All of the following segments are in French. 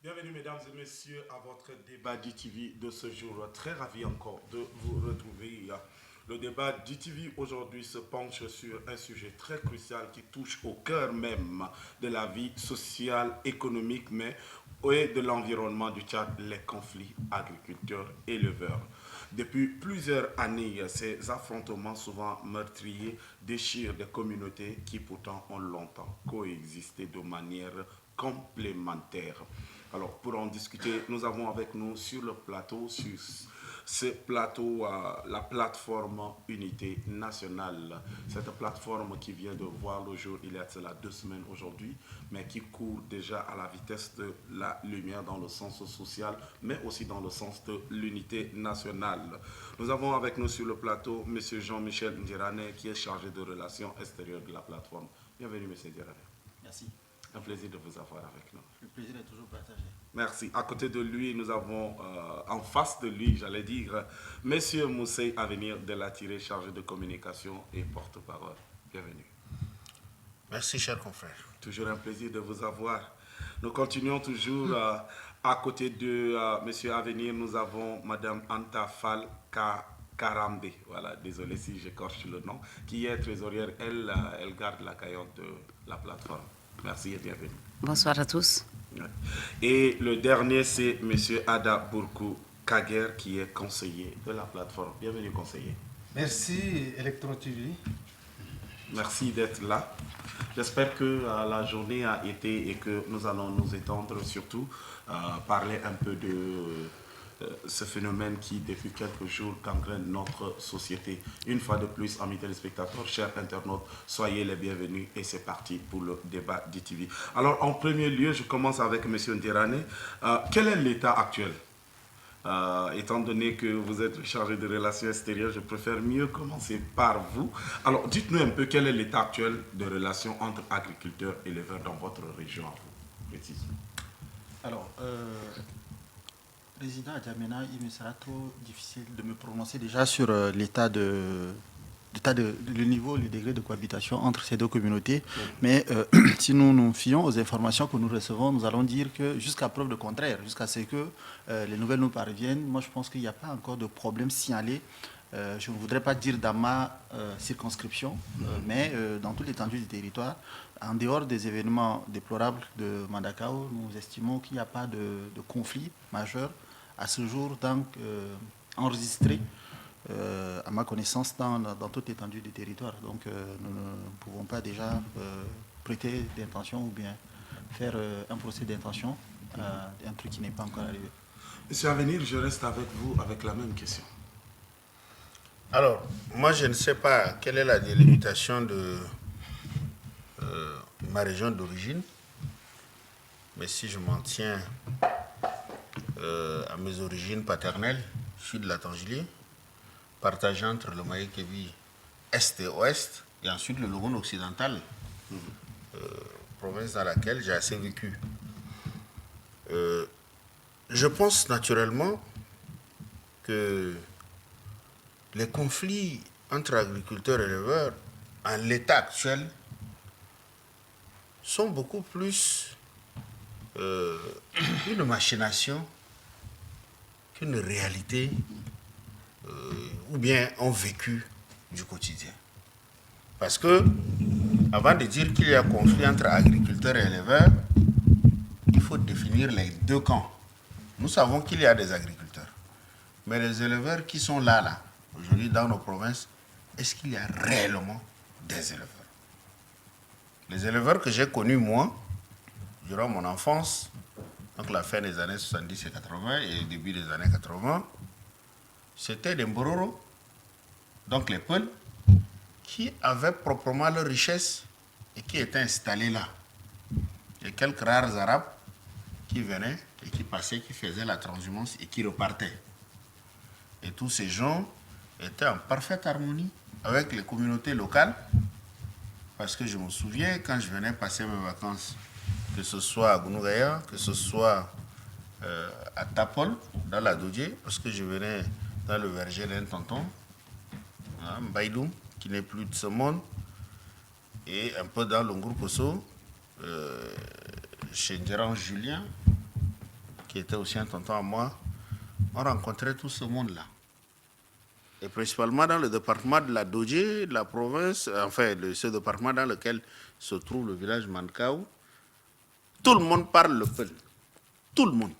Bienvenue mesdames et messieurs à votre débat DTV de ce jour. Très ravi encore de vous retrouver. Le débat DTV aujourd'hui se penche sur un sujet très crucial qui touche au cœur même de la vie sociale, économique, mais et de l'environnement du Tchad, les conflits agriculteurs-éleveurs. Depuis plusieurs années, ces affrontements souvent meurtriers déchirent des communautés qui pourtant ont longtemps coexisté de manière complémentaire. Alors, pour en discuter, nous avons avec nous sur le plateau, sur ce plateau, la plateforme Unité Nationale. Cette plateforme qui vient de voir le jour il y a cela 2 semaines aujourd'hui, mais qui court déjà à la vitesse de la lumière dans le sens social, mais aussi dans le sens de l'unité nationale. Nous avons avec nous sur le plateau M. Jean-Michel Ndirane, qui est chargé de relations extérieures de la plateforme. Bienvenue, M. Ndirane. Merci. Un plaisir de vous avoir avec nous. Le plaisir est toujours partagé. Merci. À côté de lui, nous avons en face de lui, j'allais dire, Monsieur Moussey Avenir de la Tirée, chargé de communication et porte-parole. Bienvenue. Merci, cher confrère. Toujours un plaisir de vous avoir. Nous continuons toujours à côté de Monsieur Avenir, nous avons Madame Anta Fall Karambe, voilà, désolé si j'écorche le nom, qui est trésorière, elle garde la caillante de la plateforme. Merci et bienvenue. Bonsoir à tous. Et le dernier, c'est M. Ada Bourkou Kager, qui est conseiller de la plateforme. Bienvenue, conseiller. Merci, Electro TV. Merci d'être là. J'espère que la journée a été et que nous allons nous étendre surtout, parler un peu de ce phénomène qui, depuis quelques jours, gangrène notre société. Une fois de plus, amis téléspectateurs, chers internautes, soyez les bienvenus et c'est parti pour le débat DTV. Alors, en premier lieu, je commence avec M. Ndirane. Quel est l'état actuel? Étant donné que vous êtes chargé de relations extérieures, je préfère mieux commencer par vous. Alors, dites-nous un peu quel est l'état actuel de relations entre agriculteurs et éleveurs dans votre région, à vous, précisément. Alors, Président Adjamena, il me sera trop difficile de me prononcer déjà sur le niveau, le degré de cohabitation entre ces deux communautés. Mais si nous nous fions aux informations que nous recevons, nous allons dire que jusqu'à preuve de contraire, jusqu'à ce que les nouvelles nous parviennent, moi je pense qu'il n'y a pas encore de problème signalé. Je ne voudrais pas dire dans ma circonscription, mais dans toute l'étendue du territoire, en dehors des événements déplorables de Mandakao, nous estimons qu'il n'y a pas de conflit majeur à ce jour, donc enregistré, à ma connaissance, dans toute l'étendue du territoire. Donc nous ne pouvons pas déjà prêter d'intention ou bien faire un procès d'intention à un truc qui n'est pas encore arrivé. Monsieur Avenir, je reste avec vous avec la même question. Alors, moi, je ne sais pas quelle est la délimitation de ma région d'origine, mais si je m'en tiens à mes origines paternelles, je suis de la Tangilier, partagé entre le Maïkébi Est et Ouest, et ensuite le Logone occidental, province dans laquelle j'ai assez vécu. Je pense naturellement que les conflits entre agriculteurs et éleveurs, en l'état actuel, sont beaucoup plus une machination qu'une réalité ou bien un vécu du quotidien. Parce que, avant de dire qu'il y a conflit entre agriculteurs et éleveurs, il faut définir les deux camps. Nous savons qu'il y a des agriculteurs, mais les éleveurs qui sont là, aujourd'hui dans nos provinces, est-ce qu'il y a réellement des éleveurs? Les éleveurs que j'ai connus, moi, durant mon enfance, donc la fin des années 70 et 80 et le début des années 80, c'était des Mbororo, donc les Peuls, qui avaient proprement leur richesse et qui étaient installés là. Il y a quelques rares Arabes qui venaient et qui passaient, qui faisaient la transhumance et qui repartaient. Et tous ces gens étaient en parfaite harmonie avec les communautés locales, parce que je me souviens, quand je venais passer mes vacances, que ce soit à Gounougaya, que ce soit à Tapol, dans la Dodje, parce que je venais dans le verger d'un tonton, Mbaïdoum, qui n'est plus de ce monde, et un peu dans le groupe Osso, chez Gérard Julien, qui était aussi un tonton à moi, on rencontrait tout ce monde-là. Et principalement dans le département de la Dodje, de la province, enfin, ce département dans lequel se trouve le village Mankaou, tout le monde parle le Peul. Tout le monde.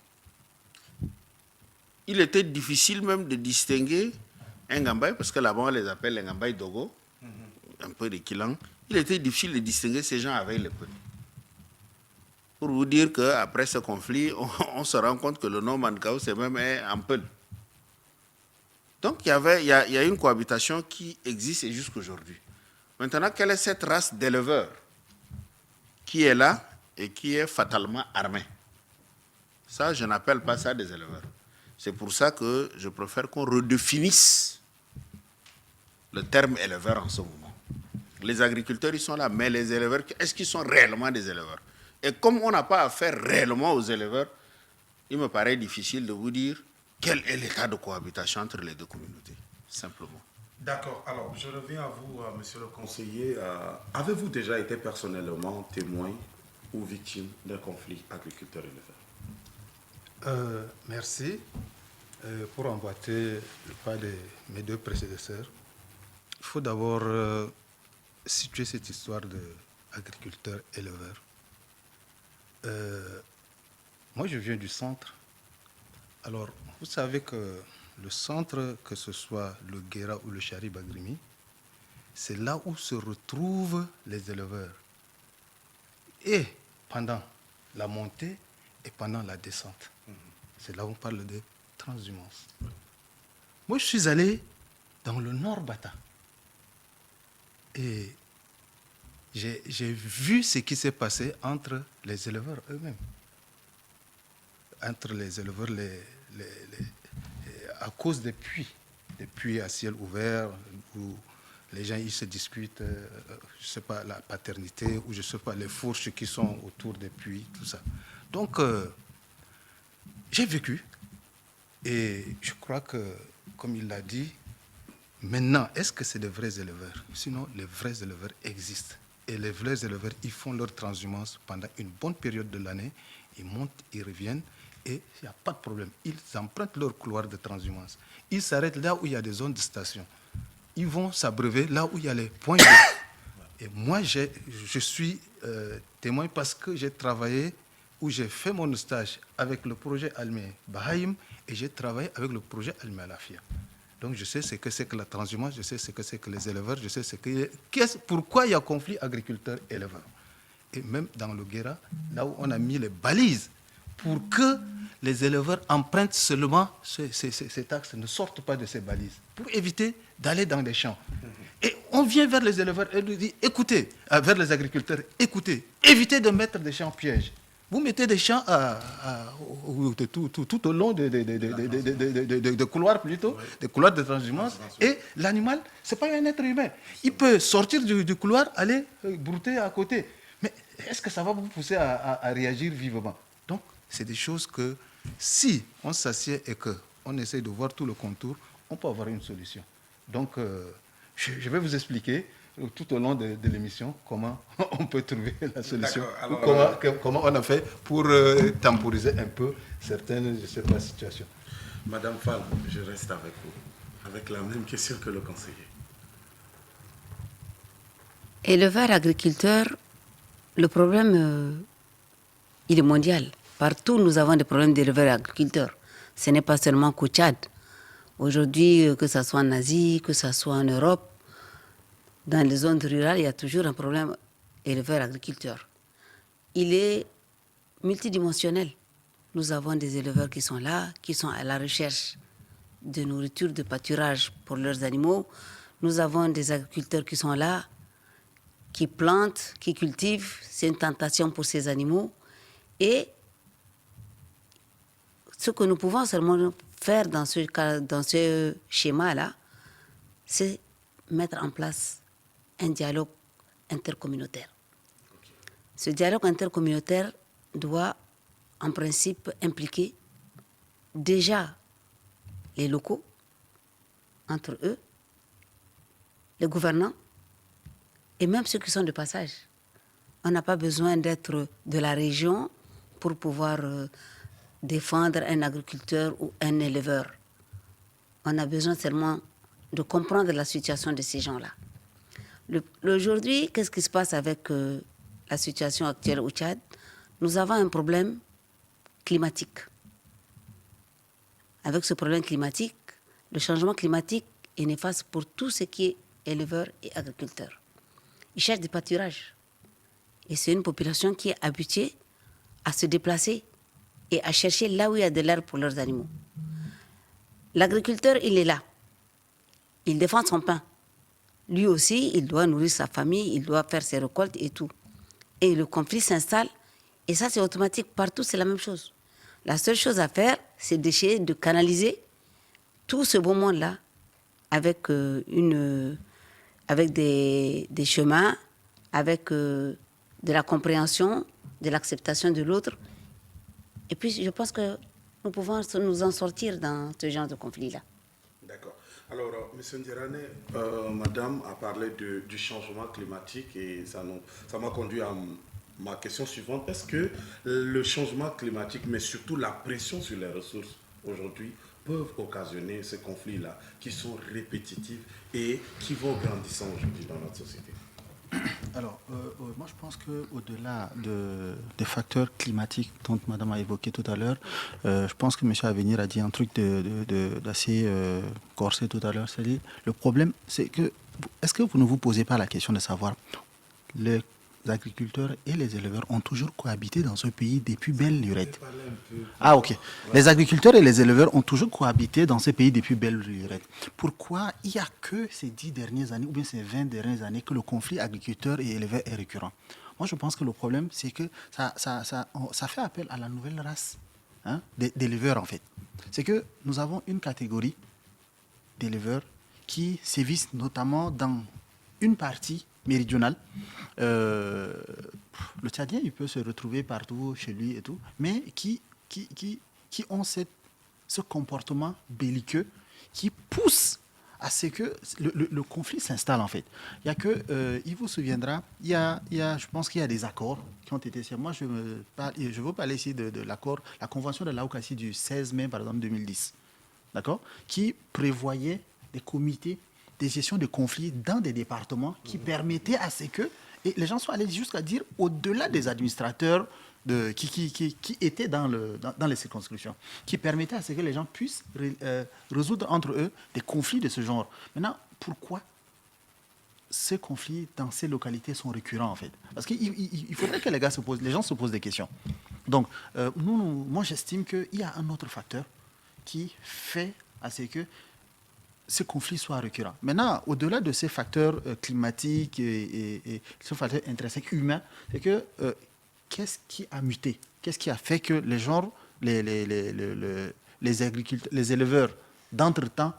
Il était difficile même de distinguer un Ngambay, parce que là-bas on les appelle les Ngambay Dogo, un peu des Kilang. Il était difficile de distinguer ces gens avec le Peul. Pour vous dire qu'après ce conflit, on se rend compte que le nom Mankaou, c'est même un Peul. Donc il y a une cohabitation qui existe et jusqu'aujourd'hui. Maintenant, quelle est cette race d'éleveurs qui est là et qui est fatalement armée? Ça, je n'appelle pas ça des éleveurs. C'est pour ça que je préfère qu'on redéfinisse le terme éleveur en ce moment. Les agriculteurs, ils sont là, mais les éleveurs, est-ce qu'ils sont réellement des éleveurs? Et comme on n'a pas affaire réellement aux éleveurs, il me paraît difficile de vous dire quel est l'état de cohabitation entre les deux communautés, simplement. D'accord. Alors, je reviens à vous, monsieur le conseiller. Avez-vous déjà été personnellement témoin ou victime d'un conflit agriculteur-éleveur? Merci. Pour emboîter le pas de mes deux prédécesseurs, il faut d'abord situer cette histoire d'agriculteur-éleveur. Moi, je viens du centre. Alors, vous savez que le centre, que ce soit le Guéra ou le Chari Bagrimi, c'est là où se retrouvent les éleveurs. Et pendant la montée et pendant la descente. C'est là où on parle de transhumance. Moi, je suis allé dans le Nord Bata. Et j'ai vu ce qui s'est passé entre les éleveurs eux-mêmes. Entre les éleveurs, à cause des puits à ciel ouvert, où les gens ils se discutent, je ne sais pas, la paternité, ou je ne sais pas, les fourches qui sont autour des puits, tout ça. Donc, j'ai vécu, et je crois que, comme il l'a dit, maintenant, est-ce que c'est des vrais éleveurs? Sinon, les vrais éleveurs existent. Et les vrais éleveurs, ils font leur transhumance pendant une bonne période de l'année, ils montent, ils reviennent, et il n'y a pas de problème. Ils empruntent leur couloir de transhumance. Ils s'arrêtent là où il y a des zones de station. Ils vont s'abreuver là où il y a les points d'eau. Et moi, je suis témoin parce que j'ai travaillé, où j'ai fait mon stage avec le projet Almé Bahaïm et j'ai travaillé avec le projet Almé Alafia. Donc je sais ce que c'est que la transhumance, je sais ce que c'est que les éleveurs, je sais pourquoi il y a conflit agriculteur-éleveur. Et même dans le Guéra, là où on a mis les balises pour que les éleveurs empruntent seulement cet axe, ne sortent pas de ces balises, pour éviter d'aller dans les champs. Et on vient vers les éleveurs et nous dit, écoutez, vers les agriculteurs, écoutez, évitez de mettre des champs pièges. Vous mettez des champs tout au long des couloirs plutôt, des couloirs de transhumance, et l'animal, ce n'est pas un être humain. Il peut sortir du couloir, aller brouter à côté. Mais est-ce que ça va vous pousser à réagir vivement? Donc, c'est des choses que, si on s'assied et qu'on essaie de voir tout le contour, on peut avoir une solution. Donc, je vais vous expliquer tout au long de l'émission comment on peut trouver la solution. Alors, comment on a fait pour temporiser un peu certaines, je ne sais pas, situations. Madame Fall, je reste avec vous, avec la même question que le conseiller. Éleveur, agriculteur, le problème, il est mondial. Partout, nous avons des problèmes d'éleveurs et agriculteurs. Ce n'est pas seulement qu'au Tchad. Aujourd'hui, que ce soit en Asie, que ce soit en Europe, dans les zones rurales, il y a toujours un problème éleveur-agriculteur. Il est multidimensionnel. Nous avons des éleveurs qui sont là, qui sont à la recherche de nourriture, de pâturage pour leurs animaux. Nous avons des agriculteurs qui sont là, qui plantent, qui cultivent. C'est une tentation pour ces animaux. Et ce que nous pouvons seulement faire dans ce schéma-là, c'est mettre en place un dialogue intercommunautaire. Ce dialogue intercommunautaire doit, en principe, impliquer déjà les locaux, entre eux, les gouvernants, et même ceux qui sont de passage. On n'a pas besoin d'être de la région pour pouvoir défendre un agriculteur ou un éleveur. On a besoin seulement de comprendre la situation de ces gens-là. Aujourd'hui, qu'est-ce qui se passe avec la situation actuelle au Tchad? Nous avons un problème climatique. Avec ce problème climatique, le changement climatique est néfaste pour tout ce qui est éleveur et agriculteur. Ils cherchent des pâturages. Et c'est une population qui est habituée à se déplacer et à chercher là où il y a de l'herbe pour leurs animaux. L'agriculteur, il est là. Il défend son pain. Lui aussi, il doit nourrir sa famille, il doit faire ses récoltes et tout. Et le conflit s'installe, et ça c'est automatique, partout c'est la même chose. La seule chose à faire, c'est d'essayer de canaliser tout ce beau monde-là avec, avec des chemins, avec de la compréhension, de l'acceptation de l'autre. Et puis je pense que nous pouvons nous en sortir dans ce genre de conflit-là. D'accord. Alors, M. Ndjerane, Madame a parlé du changement climatique et ça m'a conduit à ma question suivante. Est-ce que le changement climatique, mais surtout la pression sur les ressources aujourd'hui, peuvent occasionner ces conflits-là qui sont répétitifs et qui vont grandissant aujourd'hui dans notre société? Alors, moi je pense qu'au-delà des facteurs climatiques dont Madame a évoqué tout à l'heure, je pense que M. Avenir a dit un truc d'assez corsé tout à l'heure. C'est-à-dire, le problème, c'est que, est-ce que vous ne vous posez pas la question de savoir, les agriculteurs et les éleveurs ont toujours cohabité dans ce pays depuis belle lurette. Ah ok. Les agriculteurs et les éleveurs ont toujours cohabité dans ce pays depuis belle lurette. Pourquoi il n'y a que ces 10 dernières années ou bien ces 20 dernières années que le conflit agriculteur et éleveur est récurrent? Moi je pense que le problème c'est que ça fait appel à la nouvelle race d'éleveurs en fait. C'est que nous avons une catégorie d'éleveurs qui sévissent notamment dans une partie méridionale. Le Tchadien, il peut se retrouver partout chez lui et tout, mais qui ont ce comportement belliqueux qui pousse à ce que le conflit s'installe en fait. Il y a que, il vous souviendra, je pense qu'il y a des accords qui ont été signés. Moi, je veux parler ici de l'accord, la convention de Laokassi du 16 mai, par exemple, 2010, d'accord, qui prévoyait des comités de gestion de conflits dans des départements qui permettaient à ce que, et les gens sont allés jusqu'à dire, au-delà des administrateurs qui étaient dans les circonscriptions, qui permettaient à ce que les gens puissent résoudre entre eux des conflits de ce genre. Maintenant, pourquoi ces conflits dans ces localités sont récurrents en fait? Parce qu'il faudrait que les gens se posent des questions. Donc, moi j'estime qu'il y a un autre facteur qui fait à ce que ce conflit soit récurrent. Maintenant, au-delà de ces facteurs climatiques et ces facteurs intrinsèques humains, c'est que qu'est-ce qui a muté? Qu'est-ce qui a fait que les gens, les agriculteurs, les éleveurs d'entre-temps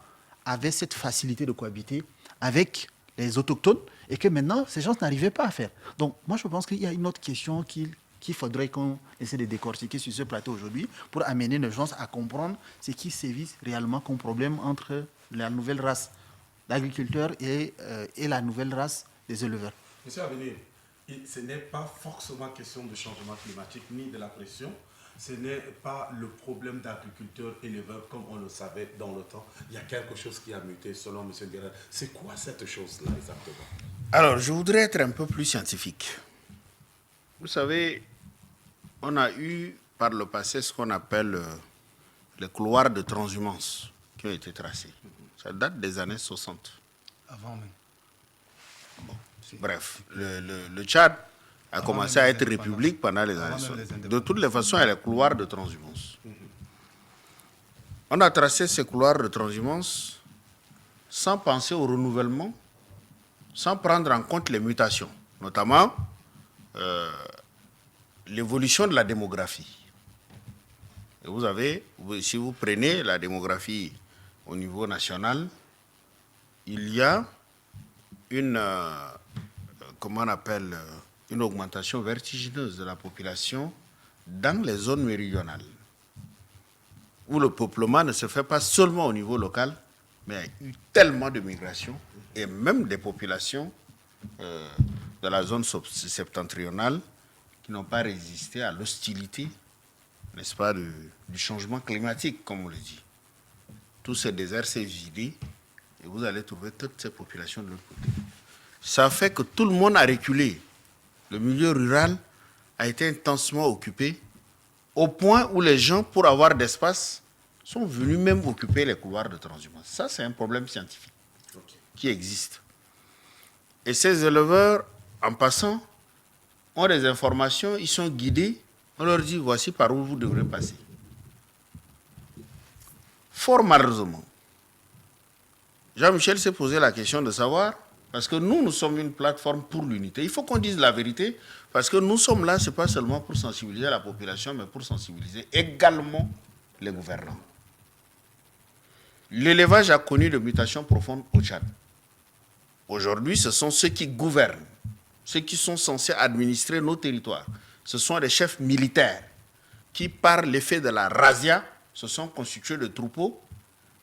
avaient cette facilité de cohabiter avec les autochtones et que maintenant, ces gens n'arrivaient pas à faire? Donc, moi, je pense qu'il y a une autre question qu'il faudrait qu'on essaie de décortiquer sur ce plateau aujourd'hui pour amener les gens à comprendre ce qui sévit réellement comme problème entre la nouvelle race d'agriculteurs et la nouvelle race des éleveurs. Monsieur Avenir, ce n'est pas forcément question de changement climatique ni de la pression. Ce n'est pas le problème d'agriculteurs-éleveurs comme on le savait dans le temps. Il y a quelque chose qui a muté selon M. Guérin. C'est quoi cette chose-là exactement? Alors, je voudrais être un peu plus scientifique. Vous savez, on a eu par le passé ce qu'on appelle les couloirs de transhumance qui ont été tracés. Ça date des années 60. Avant même. Bon. Bref, le Tchad a commencé à être république pendant les années 60. De toutes les façons, il y a les couloirs de transhumance. On a tracé ces couloirs de transhumance sans penser au renouvellement, sans prendre en compte les mutations, notamment l'évolution de la démographie. Et vous avez, si vous prenez la démographie au niveau national, il y a une, comment on appelle, une augmentation vertigineuse de la population dans les zones méridionales, où le peuplement ne se fait pas seulement au niveau local, mais il y a eu tellement de migration, et même des populations de la zone septentrionale qui n'ont pas résisté à l'hostilité n'est-ce pas, du changement climatique, comme on le dit. Tout ce désert s'est vidé et vous allez trouver toutes ces populations de l'autre côté. Ça fait que tout le monde a reculé. Le milieu rural a été intensement occupé au point où les gens, pour avoir d'espace, sont venus même occuper les couloirs de transhumance. Ça, c'est un problème scientifique qui existe. Et ces éleveurs, en passant, ont des informations, ils sont guidés, on leur dit voici par où vous devrez passer. Fort malheureusement, Jean-Michel s'est posé la question de savoir, parce que nous sommes une plateforme pour l'unité. Il faut qu'on dise la vérité, parce que nous sommes là, ce n'est pas seulement pour sensibiliser la population, mais pour sensibiliser également les gouvernants. L'élevage a connu de mutations profondes au Tchad. Aujourd'hui, ce sont ceux qui gouvernent, ceux qui sont censés administrer nos territoires. Ce sont des chefs militaires qui, par l'effet de la razzia, se sont constitués de troupeaux.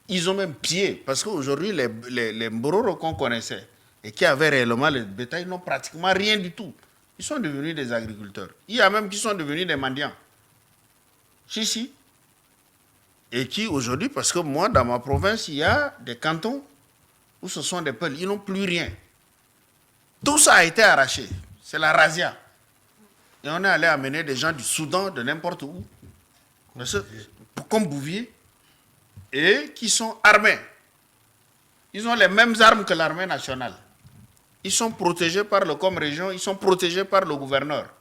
Ils ont même pillé, parce qu'aujourd'hui, les Mbororo qu'on connaissait et qui avaient réellement le bétail n'ont pratiquement rien du tout. Ils sont devenus des agriculteurs. Il y a même qui sont devenus des mendiants. Si. Et qui aujourd'hui, parce que moi, dans ma province, il y a des cantons où ce sont des peuples, ils n'ont plus rien. Tout ça a été arraché. C'est la razzia. Et on est allé amener des gens du Soudan, de n'importe où, comme Bouvier, et qui sont armés. Ils ont les mêmes armes que l'armée nationale. Ils sont protégés par le Com-Région, ils sont protégés par le gouverneur.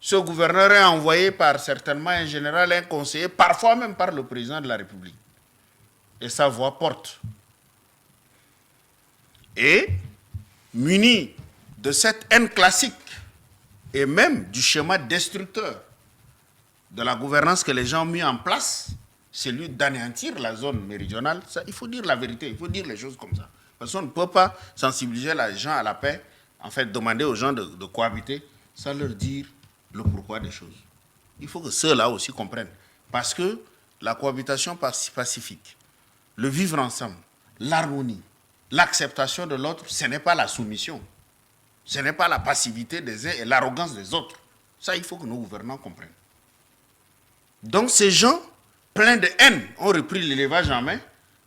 Ce gouverneur est envoyé par certainement un général, un conseiller, parfois même par le président de la République. Et sa voix porte. Et, muni de cette haine classique, et même du schéma destructeur de la gouvernance que les gens ont mis en place, celui d'anéantir la zone méridionale, ça, il faut dire la vérité, il faut dire les choses comme ça. Parce qu'on ne peut pas sensibiliser les gens à la paix, en fait, demander aux gens de cohabiter, sans leur dire le pourquoi des choses. Il faut que ceux-là aussi comprennent. Parce que la cohabitation pacifique, le vivre ensemble, l'harmonie, l'acceptation de l'autre, ce n'est pas la soumission. Ce n'est pas la passivité des uns et l'arrogance des autres. Ça, il faut que nos gouvernants comprennent. Donc ces gens, pleins de haine, ont repris l'élevage en main.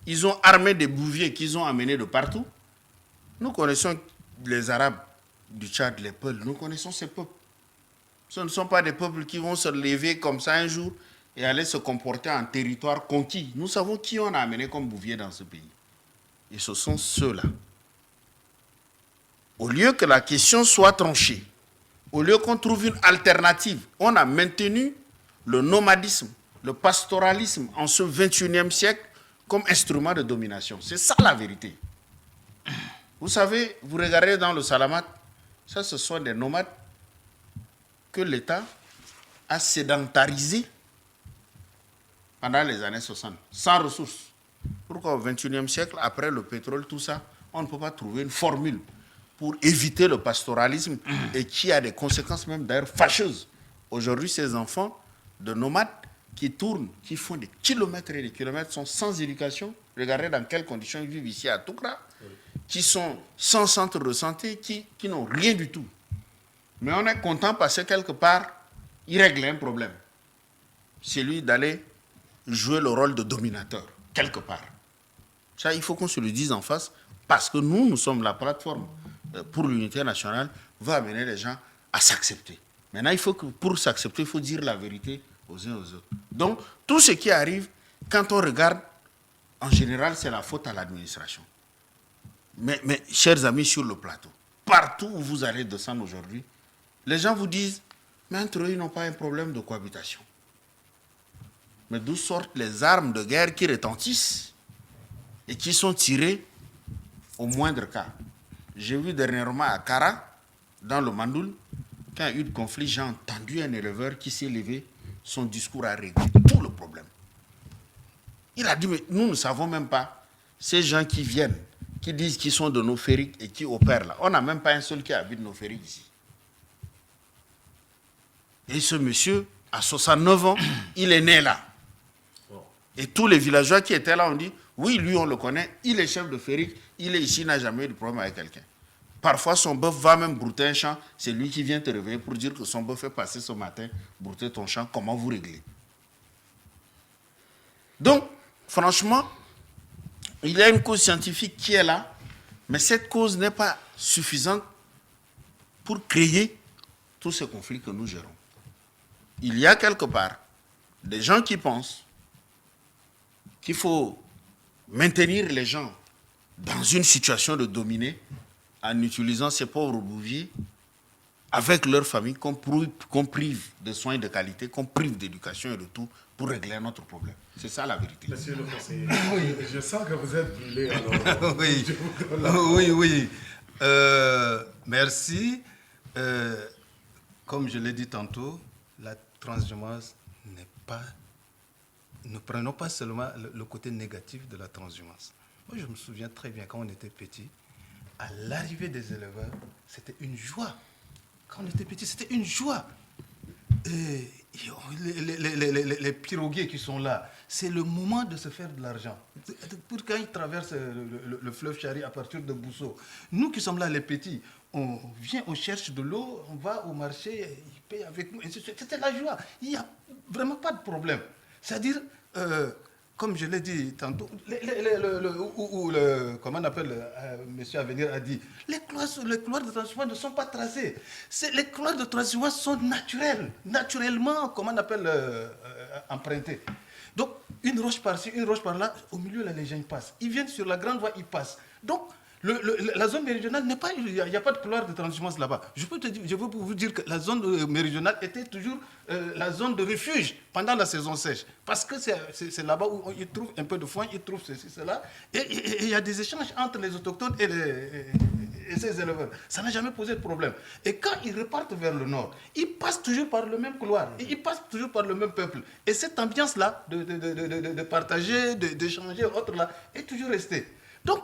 Ils ont armé des bouviers qu'ils ont amenés de partout. Nous connaissons les Arabes du Tchad, les peuples. Nous connaissons ces peuples. Ce ne sont pas des peuples qui vont se lever comme ça un jour et aller se comporter en territoire conquis. Nous savons qui on a amené comme bouvier dans ce pays. Et ce sont ceux-là. Au lieu que la question soit tranchée, au lieu qu'on trouve une alternative, on a maintenu le nomadisme, le pastoralisme en ce 21e siècle comme instrument de domination. C'est ça la vérité. Vous savez, vous regardez dans le Salamat, ça ce sont des nomades que l'État a sédentarisés pendant les années 60, sans ressources. Pourquoi au 21e siècle, après le pétrole, tout ça, on ne peut pas trouver une formule pour éviter le pastoralisme et qui a des conséquences même d'ailleurs fâcheuses. Aujourd'hui, ces enfants de nomades qui tournent, qui font des kilomètres et des kilomètres, sont sans éducation. Regardez dans quelles conditions ils vivent ici à Toukra, qui sont sans centre de santé, qui n'ont rien du tout. Mais on est content parce que quelque part, ils règlent un problème. C'est lui d'aller jouer le rôle de dominateur, quelque part. Ça, il faut qu'on se le dise en face, parce que nous sommes la plateforme pour l'unité nationale, va amener les gens à s'accepter. Maintenant, il faut que pour s'accepter, il faut dire la vérité aux uns aux autres. Donc, tout ce qui arrive, quand on regarde, en général, c'est la faute à l'administration. Mais, chers amis sur le plateau, partout où vous allez descendre aujourd'hui, les gens vous disent, mais entre eux, ils n'ont pas un problème de cohabitation. Mais d'où sortent les armes de guerre qui retentissent et qui sont tirées au moindre cas. J'ai vu dernièrement à Kara, dans le Mandoul, quand il y a eu de conflit, j'ai entendu un éleveur qui s'est levé, son discours a réglé tout le problème. Il a dit, mais nous ne savons même pas, ces gens qui viennent, qui disent qu'ils sont de nos fériques et qui opèrent là, on n'a même pas un seul qui habite nos fériques ici. Et ce monsieur, à 69 ans, il est né là. Et tous les villageois qui étaient là ont dit, oui, lui on le connaît, il est chef de férique, il est ici, il n'a jamais eu de problème avec quelqu'un. Parfois son bœuf va même brouter un champ, c'est lui qui vient te réveiller pour dire que son bœuf est passé ce matin, brouter ton champ, comment vous réglez? Donc, franchement, il y a une cause scientifique qui est là, mais cette cause n'est pas suffisante pour créer tous ces conflits que nous gérons. Il y a quelque part des gens qui pensent qu'il faut maintenir les gens dans une situation de dominée en utilisant ces pauvres bouviers avec leur famille qu'on prive de soins de qualité, qu'on prive d'éducation et de tout pour régler notre problème. C'est ça la vérité. Monsieur le conseiller, je sens que vous êtes brûlé. Alors, Oui, je vous donne la oui. Merci. Comme je l'ai dit tantôt, la transhumance n'est pas... Ne prenons pas seulement le côté négatif de la transhumance. Moi, je me souviens très bien, quand on était petit, à l'arrivée des éleveurs, c'était une joie. Quand on était petit, c'était une joie. Et les piroguiers qui sont là, c'est le moment de se faire de l'argent. Pour quand ils traversent le fleuve Chari à partir de Bousso, nous qui sommes là, les petits, on vient, on cherche de l'eau, on va au marché, ils payent avec nous. C'était la joie. Il n'y a vraiment pas de problème. C'est-à-dire, comme je l'ai dit tantôt, comment on appelle, monsieur Avenir a dit, les couloirs de transhumance ne sont pas tracés. Les couloirs de transhumance sont naturels, naturellement, comment on appelle, empruntés. Donc, une roche par-ci, une roche par-là, au milieu, là, les gens ils passent. Ils viennent sur la grande voie, ils passent. Donc, la zone méridionale n'est pas, il n'y a pas de couloir de transhumance là-bas. Je veux vous dire que la zone méridionale était toujours la zone de refuge pendant la saison sèche. Parce que c'est là-bas où ils trouvent un peu de foin, ils trouvent ceci, cela. Et il y a des échanges entre les autochtones et ces éleveurs. Ça n'a jamais posé de problème. Et quand ils repartent vers le nord, ils passent toujours par le même couloir. Et ils passent toujours par le même peuple. Et cette ambiance-là de partager, d'échanger, autres là, est toujours restée. Donc,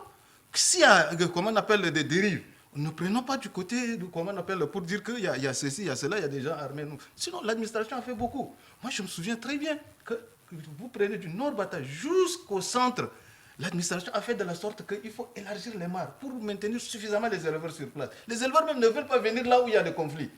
s'il y a, comment on appelle, des dérives, ne prenons pas du côté, comment on appelle, pour dire qu'il y a ceci, il y a cela, il y a des gens armés. Sinon, l'administration a fait beaucoup. Moi, je me souviens très bien que vous prenez du Nord Bata jusqu'au centre. L'administration a fait de la sorte qu'il faut élargir les mares pour maintenir suffisamment les éleveurs sur place. Les éleveurs même ne veulent pas venir là où il y a des conflits.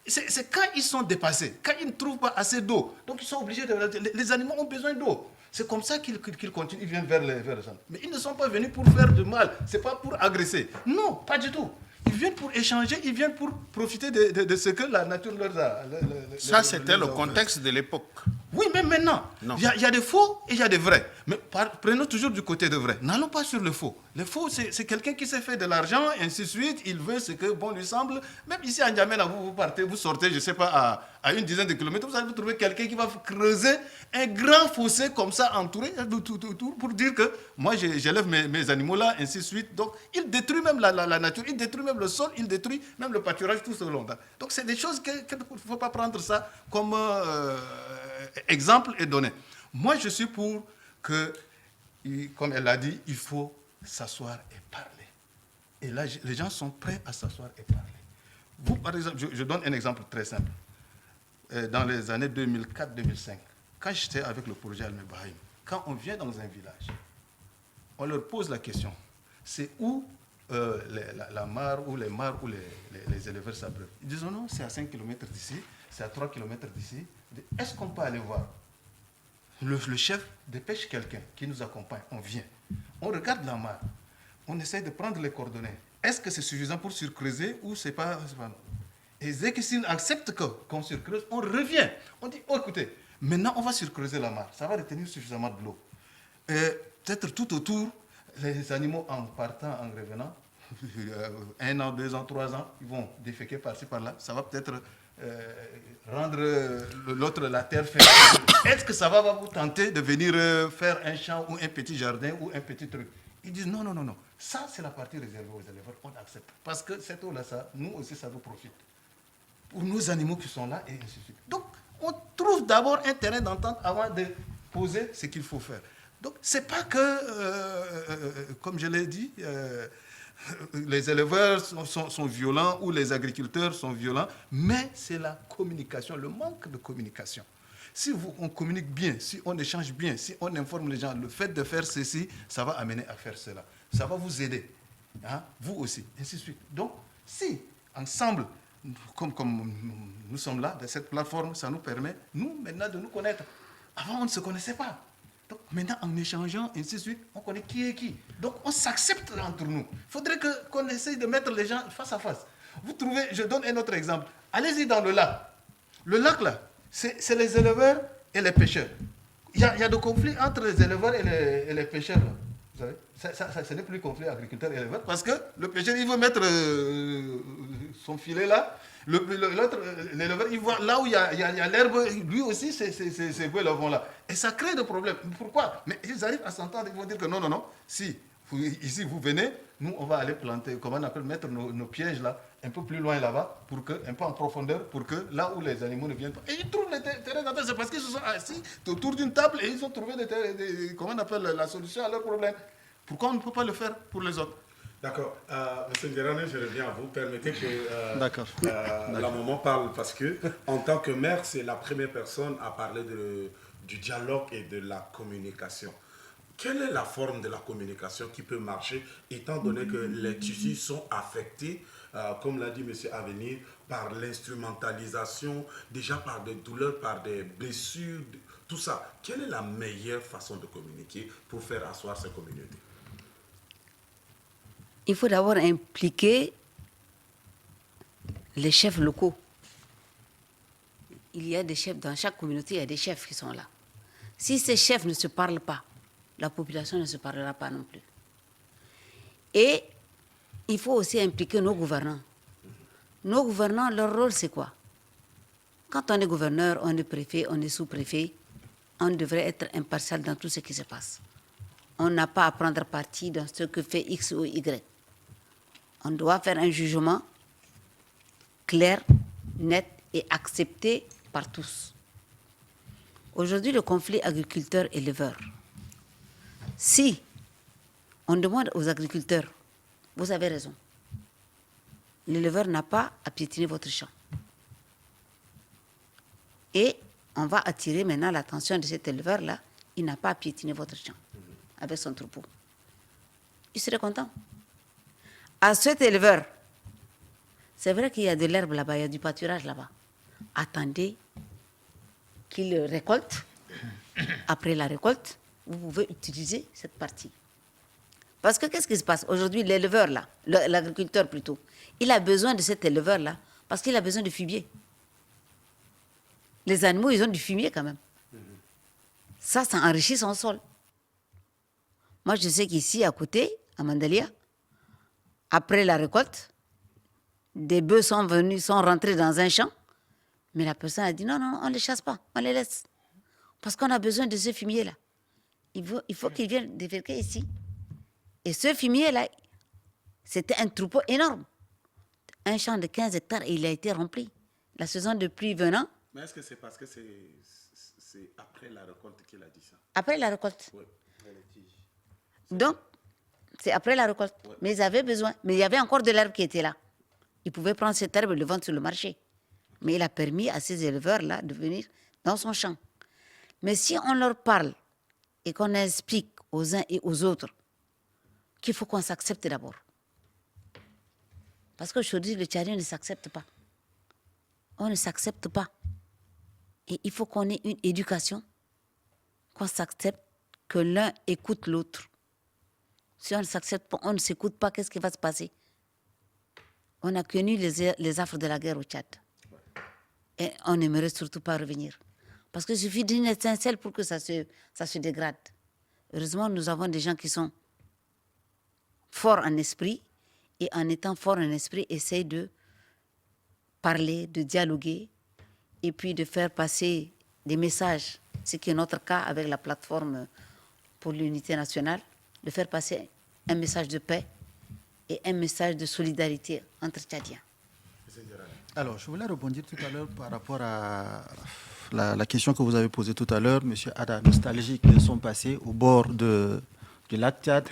C'est quand ils sont dépassés, quand ils ne trouvent pas assez d'eau, donc ils sont obligés de... Les animaux ont besoin d'eau. C'est comme ça qu'ils continuent, ils viennent vers le centre. Mais ils ne sont pas venus pour faire du mal, ce n'est pas pour agresser. Non, pas du tout. Ils viennent pour échanger, ils viennent pour profiter de ce que la nature leur a... Ça, c'était le contexte de l'époque. Oui, mais maintenant, il y a des faux et il y a des vrais. Mais prenons toujours du côté de vrai. N'allons pas sur le faux. Le faux, c'est quelqu'un qui s'est fait de l'argent, et ainsi de suite. Il veut ce que bon lui semble. Même ici à N'Djamena, vous partez, vous sortez, je ne sais pas, à une dizaine de kilomètres, vous allez trouver quelqu'un qui va creuser un grand fossé comme ça, entouré de tout, pour dire que moi, j'élève mes animaux là, ainsi de suite. Donc, il détruit même la nature, il détruit même le sol, il détruit même le pâturage tout ce long. Donc, c'est des choses qu'il ne faut pas prendre ça comme... exemple est donné. Moi, je suis pour que, comme elle l'a dit, il faut s'asseoir et parler. Et là, les gens sont prêts à s'asseoir et parler. Vous, par exemple, je donne un exemple très simple. Dans les années 2004-2005, quand j'étais avec le projet Alme-Bahim, quand on vient dans un village, on leur pose la question, c'est où la mare ou les mares ou les éleveurs s'abreuvent. Ils disent non, c'est à 5 km d'ici, c'est à 3 km d'ici. Est-ce qu'on peut aller voir? Le chef dépêche quelqu'un qui nous accompagne, on vient. On regarde la mare, on essaie de prendre les coordonnées. Est-ce que c'est suffisant pour surcreuser ou c'est pas non? Et dès qu'ils acceptent qu'on surcreuse, on revient. On dit, oh, écoutez, maintenant on va surcreuser la mare, ça va retenir suffisamment de l'eau. Peut-être tout autour, les animaux en partant, en revenant, 1 an, 2 ans, 3 ans, ils vont déféquer par-ci, par-là, ça va peut-être... rendre l'autre la terre fertile. Est-ce que ça va vous tenter de venir faire un champ ou un petit jardin ou un petit truc? Ils disent non. Ça, c'est la partie réservée aux éleveurs. On accepte. Parce que cette eau-là, nous aussi, ça nous profite. Pour nos animaux qui sont là et ainsi de suite. Donc, on trouve d'abord un terrain d'entente avant de poser ce qu'il faut faire. Donc, c'est pas que, comme je l'ai dit, les éleveurs sont violents ou les agriculteurs sont violents, mais c'est la communication, le manque de communication. Si on communique bien, si on échange bien, si on informe les gens, le fait de faire ceci, ça va amener à faire cela. Ça va vous aider, hein, vous aussi, ainsi de suite. Donc, si ensemble, comme nous sommes là, de cette plateforme, ça nous permet, nous, maintenant, de nous connaître. Avant, on ne se connaissait pas. Donc, Maintenant, en échangeant, ainsi de suite, on connaît qui est qui. Donc, on s'accepte entre nous. Il faudrait qu'on essaye de mettre les gens face à face. Vous trouvez, je donne un autre exemple. Allez-y dans le lac. Le lac, là, c'est les éleveurs et les pêcheurs. Il y a des conflits entre les éleveurs et les pêcheurs. Là. Vous savez, ce n'est plus conflit agriculteur-éleveur parce que le pêcheur, il veut mettre son filet là. L'autre, l'éleveur, il voit là où il y a l'herbe, lui aussi, c'est beau le vent là. Et ça crée des problèmes. Pourquoi? Mais ils arrivent à s'entendre, ils vont dire que non, si ici vous venez, nous on va aller planter, comment on appelle, mettre nos pièges là, un peu plus loin là-bas, un peu en profondeur, pour que là où les animaux ne viennent pas. Et ils trouvent les terrains d'entente, c'est parce qu'ils se sont assis autour d'une table et ils ont trouvé comment on appelle, la solution à leurs problèmes. Pourquoi on ne peut pas le faire pour les autres? D'accord. Monsieur Ndjerane, je reviens à vous. Permettez que D'accord. la maman parle parce que, en tant que mère, c'est la première personne à parler du dialogue et de la communication. Quelle est la forme de la communication qui peut marcher, étant donné que les tissus sont affectés, comme l'a dit M. Avenir, par l'instrumentalisation, déjà par des douleurs, par des blessures, tout ça. Quelle est la meilleure façon de communiquer pour faire asseoir ces communautés? Il faut d'abord impliquer les chefs locaux. Il y a des chefs, dans chaque communauté, il y a des chefs qui sont là. Si ces chefs ne se parlent pas, la population ne se parlera pas non plus. Et il faut aussi impliquer nos gouvernants. Nos gouvernants, leur rôle, c'est quoi? Quand on est gouverneur, on est préfet, on est sous-préfet, on devrait être impartial dans tout ce qui se passe. On n'a pas à prendre parti dans ce que fait X ou Y. On doit faire un jugement clair, net et accepté par tous. Aujourd'hui, le conflit agriculteur-éleveur. Si on demande aux agriculteurs, vous avez raison, l'éleveur n'a pas à piétiner votre champ. Et on va attirer maintenant l'attention de cet éleveur-là, il n'a pas à piétiner votre champ avec son troupeau. Il serait content. À cet éleveur, c'est vrai qu'il y a de l'herbe là-bas, il y a du pâturage là-bas. Attendez qu'il récolte. Après la récolte, vous pouvez utiliser cette partie. Parce que qu'est-ce qui se passe? Aujourd'hui, l'éleveur là, l'agriculteur plutôt, il a besoin de cet éleveur là parce qu'il a besoin de fumier. Les animaux, ils ont du fumier quand même. Ça enrichit son sol. Moi, je sais qu'ici, à côté, à Mandalia, après la récolte, des bœufs sont rentrés dans un champ, mais la personne a dit non, on ne les chasse pas, on les laisse. Parce qu'on a besoin de ce fumier-là. Il faut qu'ils viennent déféquer ici. Et ce fumier-là, c'était un troupeau énorme. Un champ de 15 hectares et il a été rempli. La saison de pluie venant. Mais est-ce que c'est parce que c'est après la récolte qu'il a dit ça? Après la récolte. Oui. Donc, c'est après la récolte. Ouais. Mais ils avaient besoin. Mais il y avait encore de l'herbe qui était là. Ils pouvaient prendre cette herbe et le vendre sur le marché. Mais il a permis à ces éleveurs-là de venir dans son champ. Mais si on leur parle et qu'on explique aux uns et aux autres qu'il faut qu'on s'accepte d'abord. Parce qu'aujourd'hui, le Tchadien ne s'accepte pas. On ne s'accepte pas. Et il faut qu'on ait une éducation, qu'on s'accepte, que l'un écoute l'autre. Si on ne s'accepte pas, on ne s'écoute pas, qu'est-ce qui va se passer? On a connu les affres de la guerre au Tchad. Et on n'aimerait surtout pas revenir. Parce qu'il suffit d'une étincelle pour que ça se dégrade. Heureusement, nous avons des gens qui sont forts en esprit et en étant forts en esprit, essayent de parler, de dialoguer et puis de faire passer des messages, ce qui est notre cas avec la plateforme pour l'unité nationale, de faire passer un message de paix et un message de solidarité entre Tchadiens. Alors, je voulais rebondir tout à l'heure par rapport à la question que vous avez posée tout à l'heure, M. Ada, nostalgique de son passé au bord du lac Tchad,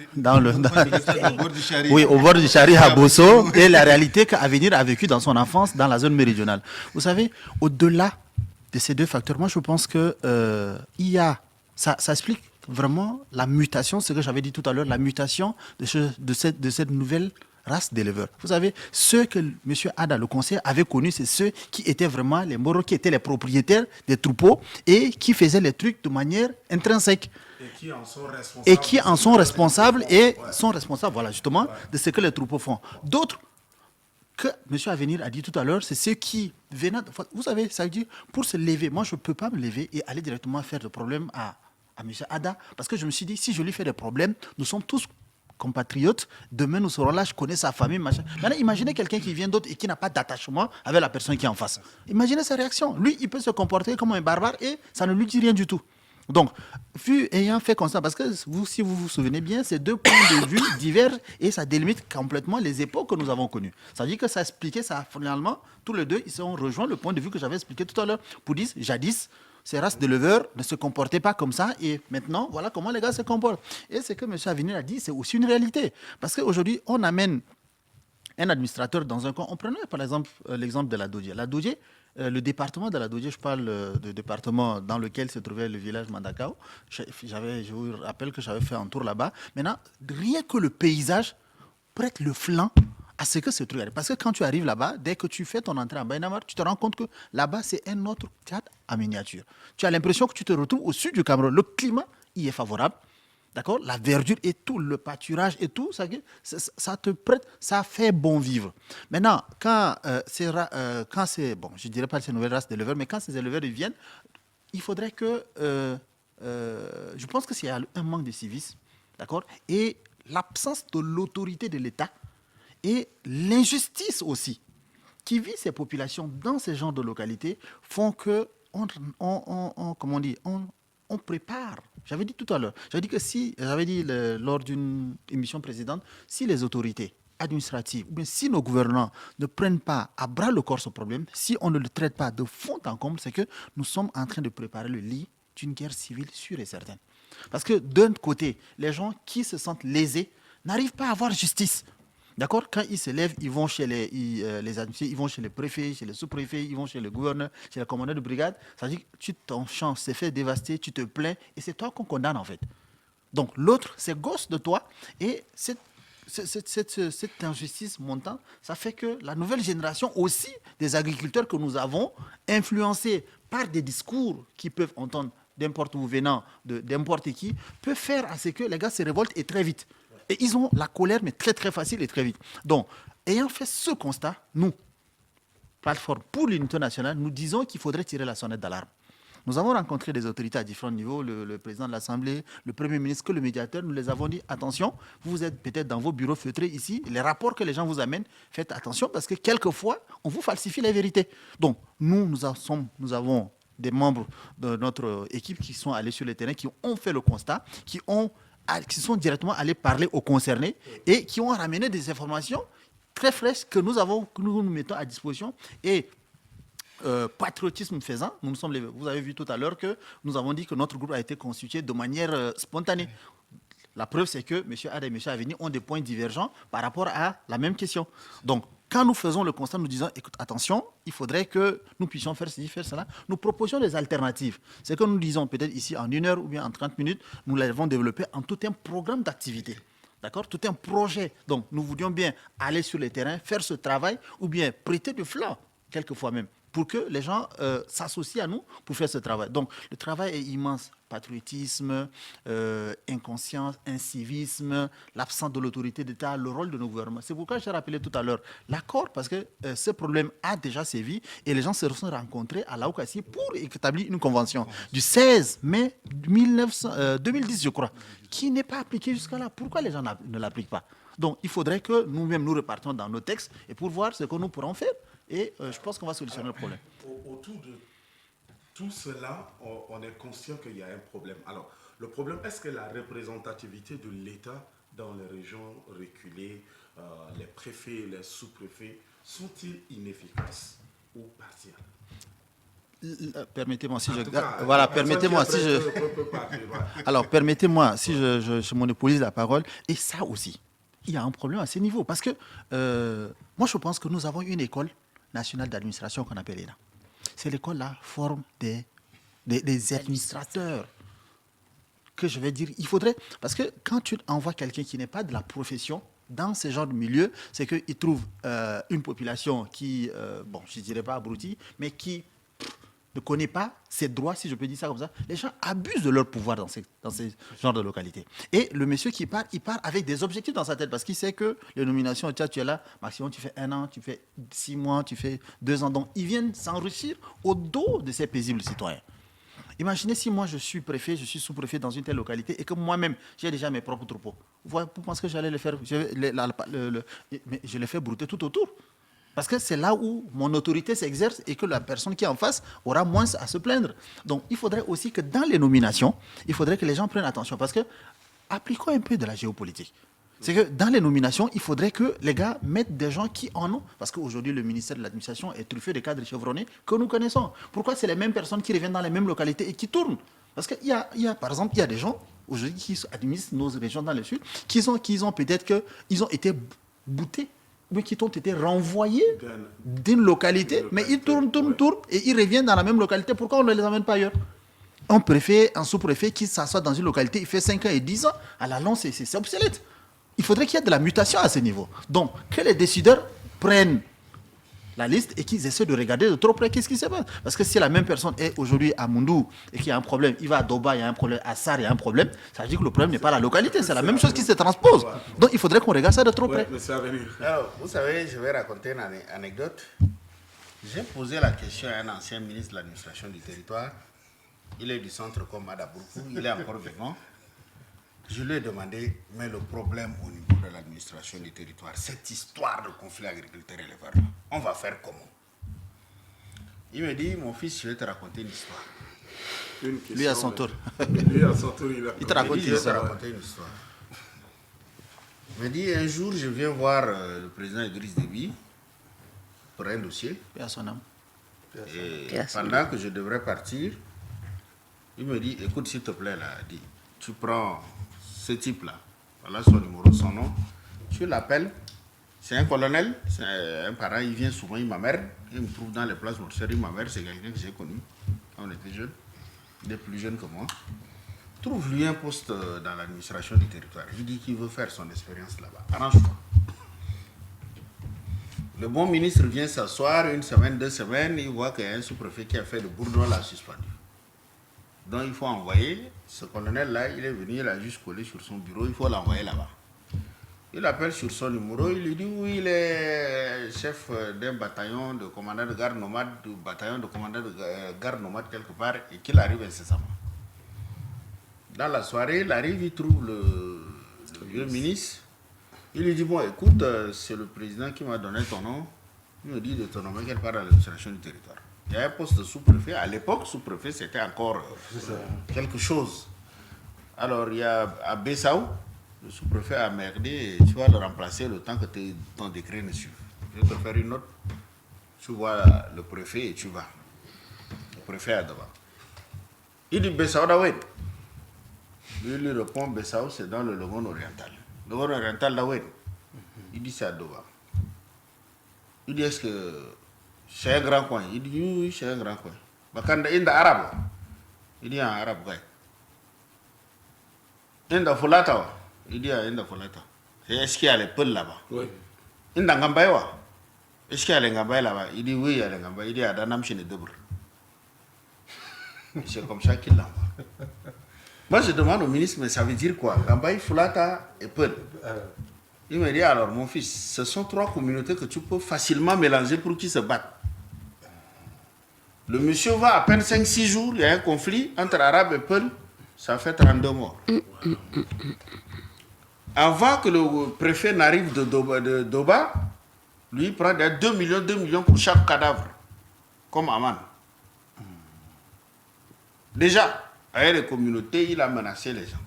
oui, au bord du Chari à Bosso, et la réalité qu'Avenir a vécue dans son enfance dans la zone méridionale. Vous savez, au-delà de ces deux facteurs, moi je pense que ça explique vraiment la mutation, ce que j'avais dit tout à l'heure, la mutation de cette nouvelle race d'éleveurs. Vous savez, ceux que M. Ada, le conseiller, avait connus, c'est ceux qui étaient vraiment les moraux, qui étaient les propriétaires des troupeaux et qui faisaient les trucs de manière intrinsèque. sont responsables, voilà, justement, de ce que les troupeaux font. D'autres, que M. Avenir a dit tout à l'heure, c'est ceux qui venaient. Vous savez, ça veut dire, pour se lever, moi, je ne peux pas me lever et aller directement faire des problèmes à M. Ada, parce que je me suis dit, si je lui fais des problèmes, nous sommes tous compatriotes, demain nous serons là, je connais sa famille, machin. Maintenant, imaginez quelqu'un qui vient d'autre et qui n'a pas d'attachement avec la personne qui est en face. Imaginez sa réaction. Lui, il peut se comporter comme un barbare et ça ne lui dit rien du tout. Donc, ayant fait constat, parce que si vous vous souvenez bien, c'est deux points de vue divers et ça délimite complètement les époques que nous avons connues. Ça veut dire que ça expliquait ça, finalement, tous les deux, ils se sont rejoints le point de vue que j'avais expliqué tout à l'heure. Pour dire, jadis, ces races d'éleveurs ne se comportaient pas comme ça et maintenant, voilà comment les gars se comportent. Et ce que M. Avenir a dit, c'est aussi une réalité. Parce qu'aujourd'hui, on amène un administrateur dans un coin. On prenait par exemple l'exemple de la Dodier. La Dodier, le département de la Dodier, je parle du département dans lequel se trouvait le village Mandakao. Je vous rappelle que j'avais fait un tour là-bas. Maintenant, rien que le paysage prête le flanc à ce que ce truc arrive. Parce que quand tu arrives là-bas, dès que tu fais ton entrée en Baïnamar, tu te rends compte que là-bas, c'est un autre théâtre en miniature. Tu as l'impression que tu te retrouves au sud du Cameroun. Le climat y est favorable. D'accord? La verdure et tout, le pâturage et tout, ça te prête, ça fait bon vivre. Maintenant, quand c'est, bon, je ne dirais pas ces nouvelles races d'éleveurs, mais quand ces éleveurs viennent, il faudrait que, je pense que s'il y a un manque de civisme, d'accord? Et l'absence de l'autorité de l'État et l'injustice aussi qui vit ces populations dans ces genres de localités font que on prépare. J'avais dit tout à l'heure, j'avais dit lors d'une émission précédente, si les autorités administratives, ou bien si nos gouvernants ne prennent pas à bras le corps ce problème, si on ne le traite pas de fond en comble, c'est que nous sommes en train de préparer le lit d'une guerre civile sûre et certaine. Parce que d'un côté, les gens qui se sentent lésés n'arrivent pas à avoir justice. D'accord? Quand ils se lèvent, ils vont chez les administrés, ils vont chez les préfets, chez les sous-préfets, ils vont chez le gouverneur, chez le commandant de brigade. Ça veut dire que ton champ s'est fait dévaster, tu te plains et c'est toi qu'on condamne en fait. Donc l'autre, c'est gosse de toi et cette injustice montant, ça fait que la nouvelle génération aussi des agriculteurs que nous avons, influencés par des discours qui peuvent entendre d'importe où venant, d'importe qui, peut faire à ce que les gars se révoltent et très vite. Et ils ont la colère, mais très très facile et très vite. Donc, ayant fait ce constat, nous, plateforme pour l'unité nationale, nous disons qu'il faudrait tirer la sonnette d'alarme. Nous avons rencontré des autorités à différents niveaux, le président de l'Assemblée, le Premier ministre, que le médiateur, nous les avons dit, attention, vous êtes peut-être dans vos bureaux feutrés ici, les rapports que les gens vous amènent, faites attention parce que quelquefois, on vous falsifie la vérité. Donc, nous avons des membres de notre équipe qui sont allés sur le terrain, qui ont fait le constat, qui sont directement allés parler aux concernés et qui ont ramené des informations très fraîches que nous mettons à disposition. Et patriotisme faisant, vous avez vu tout à l'heure que nous avons dit que notre groupe a été constitué de manière spontanée. La preuve, c'est que M. Ada et M. Avenir ont des points divergents par rapport à la même question. Donc, quand nous faisons le constat, nous disons, écoute, attention, il faudrait que nous puissions faire ceci, faire cela. Nous proposions des alternatives. C'est que nous disons peut-être ici en 1 heure ou bien en 30 minutes, nous l'avons développé en tout un programme d'activité. D'accord? Tout un projet. Donc, nous voulions bien aller sur le terrain, faire ce travail ou bien prêter du flanc, quelquefois même, pour que les gens s'associent à nous pour faire ce travail. Donc, le travail est immense. Patriotisme, inconscience, incivisme, l'absence de l'autorité d'État, le rôle de nos gouvernements. C'est pourquoi j'ai rappelé tout à l'heure l'accord, parce que ce problème a déjà sévi et les gens se sont rencontrés à Laokassi pour établir une convention du 16 mai 2010, je crois, qui n'est pas appliquée jusqu'à là. Pourquoi les gens ne l'appliquent pas? Donc, il faudrait que nous-mêmes nous repartions dans nos textes et pour voir ce que nous pourrons faire. Et je pense qu'on va solutionner le problème. Autour de tout cela, on est conscient qu'il y a un problème. Alors, le problème, est-ce que la représentativité de l'État dans les régions reculées, les préfets, les sous-préfets, sont-ils inefficaces ou partiels? Permettez-moi si Alors, permettez-moi si je monopolise la parole. Et ça aussi, il y a un problème à ce niveau. Parce que moi, je pense que nous avons une école nationale d'administration qu'on appelle ENA. C'est l'école-là forme des administrateurs. Que je vais dire, il faudrait... Parce que quand tu envoies quelqu'un qui n'est pas de la profession, dans ce genre de milieu, c'est qu'il trouve une population qui, bon, je ne dirais pas abrutie, mais qui ne connaît pas ses droits, si je peux dire ça comme ça, les gens abusent de leur pouvoir dans ces genres de localités. Et le monsieur qui part, il part avec des objectifs dans sa tête parce qu'il sait que les nominations, tu es là, maximum tu fais 1 an, tu fais 6 mois, tu fais 2 ans. Donc ils viennent s'enrichir au dos de ces paisibles citoyens. Imaginez si moi je suis préfet, je suis sous-préfet dans une telle localité et que moi-même j'ai déjà mes propres troupeaux. Vous pensez que j'allais les faire, mais je les fais brouter tout autour. Parce que c'est là où mon autorité s'exerce et que la personne qui est en face aura moins à se plaindre. Donc il faudrait aussi que dans les nominations, il faudrait que les gens prennent attention. Parce que, appliquons un peu de la géopolitique. C'est que dans les nominations, il faudrait que les gars mettent des gens qui en ont. Parce qu'aujourd'hui, le ministère de l'administration est truffé de cadres chevronnés que nous connaissons. Pourquoi c'est les mêmes personnes qui reviennent dans les mêmes localités et qui tournent? Parce qu'il y a, par exemple, il y a des gens aujourd'hui qui administrent nos régions dans le sud, qui ont peut-être qu'ils ont été boutés, mais qui ont été renvoyés d'une localité, mais ils tournent, et ils reviennent dans la même localité. Pourquoi on ne les emmène pas ailleurs? Un préfet, un sous-préfet qui s'assoit dans une localité, il fait 5 ans et 10 ans, à la longue, c'est obsolète. Il faudrait qu'il y ait de la mutation à ce niveau. Donc, que les décideurs prennent la liste et qu'ils essaient de regarder de trop près qu'est-ce qui se passe. Parce que si la même personne est aujourd'hui à Moundou et qu'il y a un problème, il va à Doba, il y a un problème, à Sar, il y a un problème, ça veut dire que le problème n'est pas la localité, c'est la même chose qui se transpose. Donc il faudrait qu'on regarde ça de trop près. Alors, vous savez, je vais raconter une anecdote. J'ai posé la question à un ancien ministre de l'administration du territoire. Il est du centre comme Madabourkou, il est encore vivant. Je lui ai demandé, mais le problème au niveau de l'administration du territoire, cette histoire de conflit agriculteur-éleveur, on va faire comment? Il me dit, mon fils, je vais te raconter une histoire. Lui à son tour. Il te raconte une histoire. Il me dit, un jour, je viens voir le président Idriss Déby pour un dossier. Et à son âme. Et pendant que je devrais partir, il me dit, écoute, s'il te plaît, là, dis, tu prends ce type-là, voilà son numéro, son nom, tu l'appelles, c'est un colonel, c'est un parent, il vient souvent, il m'amère, il me trouve dans les places mortuaires, il m'amère, c'est quelqu'un que j'ai connu quand on était jeunes, il est plus jeune que moi. Trouve-lui un poste dans l'administration du territoire. Il dit qu'il veut faire son expérience là-bas. Arrange-toi. Le bon ministre vient s'asseoir 1 semaine, 2 semaines, il voit qu'il y a un sous-préfet qui a fait le bourdon, l'a suspendu. Donc il faut envoyer, ce colonel-là, il est venu, il a juste collé sur son bureau, il faut l'envoyer là-bas. Il appelle sur son numéro, il lui dit oui, il est chef d'un bataillon de commandant de garde nomade, du bataillon de commandant de garde nomade quelque part, et qu'il arrive incessamment. Dans la soirée, il arrive, il trouve le vieux ministre, il lui dit bon écoute, c'est le président qui m'a donné ton nom, il me dit de te nommer quelque part dans l'administration du territoire. Il y a un poste de sous-préfet. À l'époque, sous-préfet, c'était encore quelque chose. Alors, il y a à Bessaou, le sous-préfet a merdé et tu vas le remplacer le temps que ton décret ne suive. Je vais te faire une note. Tu vois le préfet et tu vas. Le préfet est devant. Il dit Bessaou d'Awed. Lui, lui répond Bessaou, c'est dans le Logone oriental. Le Logone oriental d'Awed. Il dit c'est à Doba. Il dit est-ce que c'est un grand coin? Il dit oui, c'est un grand coin. Bakanda inda arabe. Il dit en arabe gay. Inda fulata. Il dit inda fulata. Est-ce qu'il y a les peuls là-bas? Oui. Inda ngambaïwa. Est-ce qu'il y a les ngambaï là-bas? Il dit oui, il y a les ngambaï. Il dit adanam chez les doubles. C'est comme ça qu'il l'envoie. Moi je demande au ministre, mais ça veut dire quoi? Ngambaï, fulata et peul. Il me dit alors mon fils, ce sont 3 communautés que tu peux facilement mélanger pour qu'ils se battent. Le monsieur va à peine 5-6 jours, il y a un conflit entre Arabes et Peul, ça fait 32 morts. Avant que le préfet n'arrive de Doba, lui il prend 2 millions pour chaque cadavre, comme Aman. Déjà, avec les communautés, il a menacé les gens.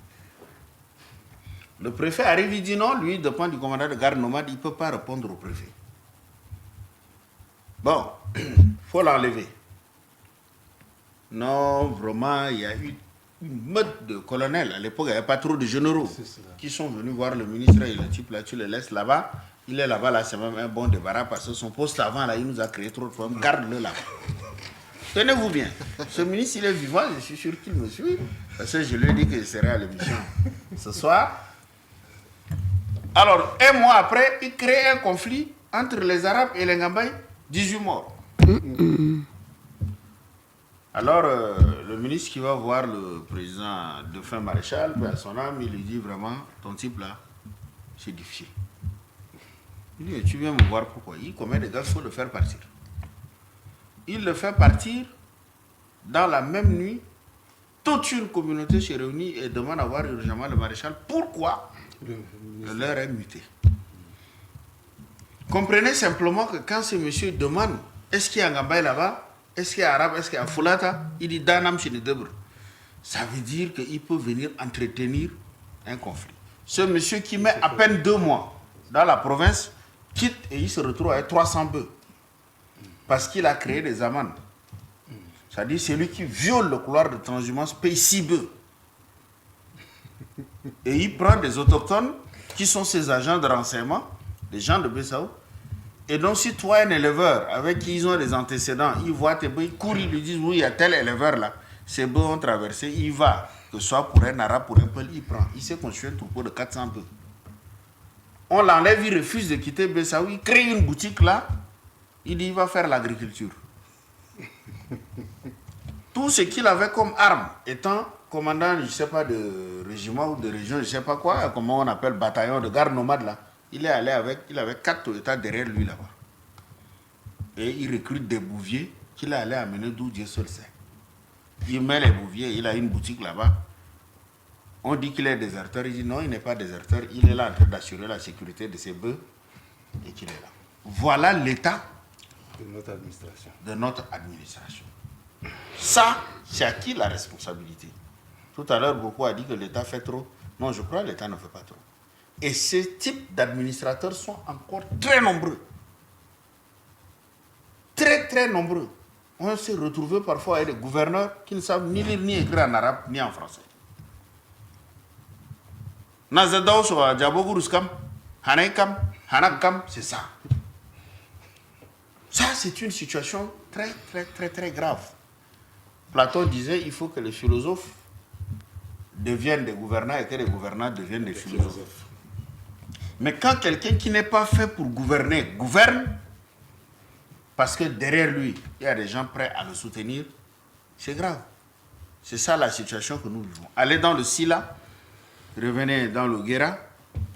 Le préfet arrive, il dit non, lui, il dépend du commandant de garde nomade, il ne peut pas répondre au préfet. Bon, il faut l'enlever. Non, vraiment, il y a eu une meute de colonels. À l'époque, il n'y avait pas trop de généraux qui sont venus voir le ministre et le type là, tu le laisses là-bas. Il est là-bas, là, c'est même un bon débarras parce que son poste avant, là, il nous a créé trop de problèmes. Garde-le là-bas. Tenez-vous bien. Ce ministre, il est vivant, je suis sûr qu'il me suit. Parce que je lui ai dit qu'il serait à l'émission ce soir. Alors, 1 mois après, il crée un conflit entre les Arabes et les Ngambaï, 18 morts. Alors, le ministre qui va voir le président de fin maréchal, à son âme, il lui dit vraiment, ton type là, c'est difficile. Il dit, tu viens me voir pourquoi? Il commet des gars, il faut le faire partir. Il le fait partir dans la même nuit. Toute une communauté se réunit et demande à voir urgemment le maréchal. Pourquoi l'heure est mutée? Comprenez simplement que quand ce monsieur demande est-ce qu'il y a un Gambaye là-bas, est-ce qu'il y a Arabe, est-ce qu'il y a Foulata, il dit Danam Chinidebr. Ça veut dire qu'il peut venir entretenir un conflit. Ce monsieur qui met à peine 2 mois dans la province quitte et il se retrouve avec 300 bœufs parce qu'il a créé des amendes. C'est-à-dire celui qui viole le couloir de transhumance paye 6 bœufs. Et il prend des autochtones qui sont ses agents de renseignement, des gens de Bessaou. Et donc si toi, un éleveur avec qui ils ont des antécédents, ils voient tes bœufs, ils courent, ils lui disent oui, il y a tel éleveur là, ces bœufs ont traversé, il va, que ce soit pour un arabe, pour un peul, il prend. Il s'est constitué un troupeau de 400 bœufs. On l'enlève, il refuse de quitter Bessaou, il crée une boutique là, il dit il va faire l'agriculture. Tout ce qu'il avait comme arme, étant commandant, je ne sais pas, de régiment ou de région, je ne sais pas quoi, comment on appelle, bataillon de garde nomade là, il est allé avec, il avait 4 Toyota derrière lui là-bas. Et il recrute des bouviers qu'il est allé amener d'où Dieu seul sait. Il met les bouviers, il a une boutique là-bas. On dit qu'il est déserteur, il dit non, il n'est pas déserteur, il est là en train d'assurer la sécurité de ses bœufs et qu'il est là. Voilà l'état De notre administration. de notre administration. Ça, c'est à qui la responsabilité? Tout à l'heure, beaucoup a dit que l'État fait trop. Non, je crois que l'État ne fait pas trop. Et ce type d'administrateurs sont encore très nombreux. Très, très nombreux. On s'est retrouvé parfois avec des gouverneurs qui ne savent ni lire ni écrire en arabe ni en français. Nazadao soit Djaboguruskam, Hanekam, Hanakam, c'est ça. Ça, c'est une situation très, très, très, très grave. Platon disait il faut que les philosophes deviennent des gouvernants et que les gouvernants deviennent des philosophes. Mais quand quelqu'un qui n'est pas fait pour gouverner gouverne, parce que derrière lui, il y a des gens prêts à le soutenir, c'est grave. C'est ça la situation que nous vivons. Allez dans le Sila, revenez dans le Guéra,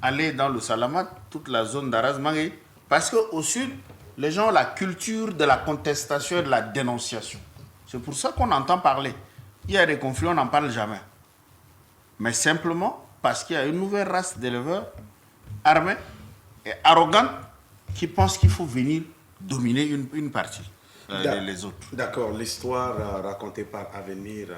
allez dans le Salamat, toute la zone d'Araz-Mangé, parce qu'au sud, les gens ont la culture de la contestation et de la dénonciation. C'est pour ça qu'on entend parler. Il y a des conflits, on n'en parle jamais. Mais simplement parce qu'il y a une nouvelle race d'éleveurs armés et arrogants qui pensent qu'il faut venir dominer une partie, les autres. D'accord, l'histoire racontée par Avenir,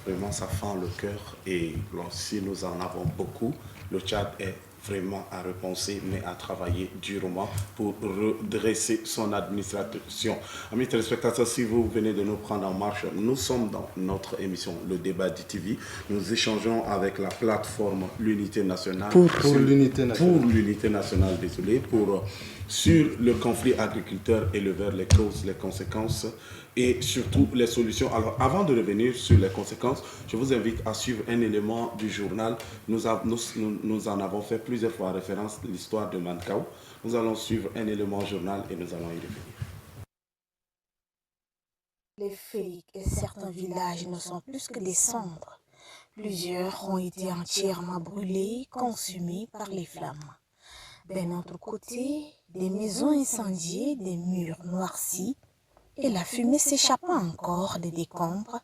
vraiment ça fend le cœur et si nous en avons beaucoup, le Tchad est vraiment à repenser, mais à travailler durement pour redresser son administration. Amis téléspectateurs, si vous venez de nous prendre en marche, nous sommes dans notre émission Le Débat d'ITV. Nous échangeons avec la plateforme L'Unité Nationale. Pour l'Unité Nationale. Pour l'Unité Nationale, désolé, sur le conflit agriculteur-éleveur, les causes, les conséquences et surtout les solutions. Alors, avant de revenir sur les conséquences, je vous invite à suivre un élément du journal. Nous en avons fait plusieurs fois référence, l'histoire de Mankao. Nous allons suivre un élément journal et nous allons y revenir. Les Félix et certains villages ne sont plus que des cendres. Plusieurs ont été entièrement brûlés, consumés par les flammes. D'un autre côté, des maisons incendiées, des murs noircis, et la fumée s'échappant encore des décombres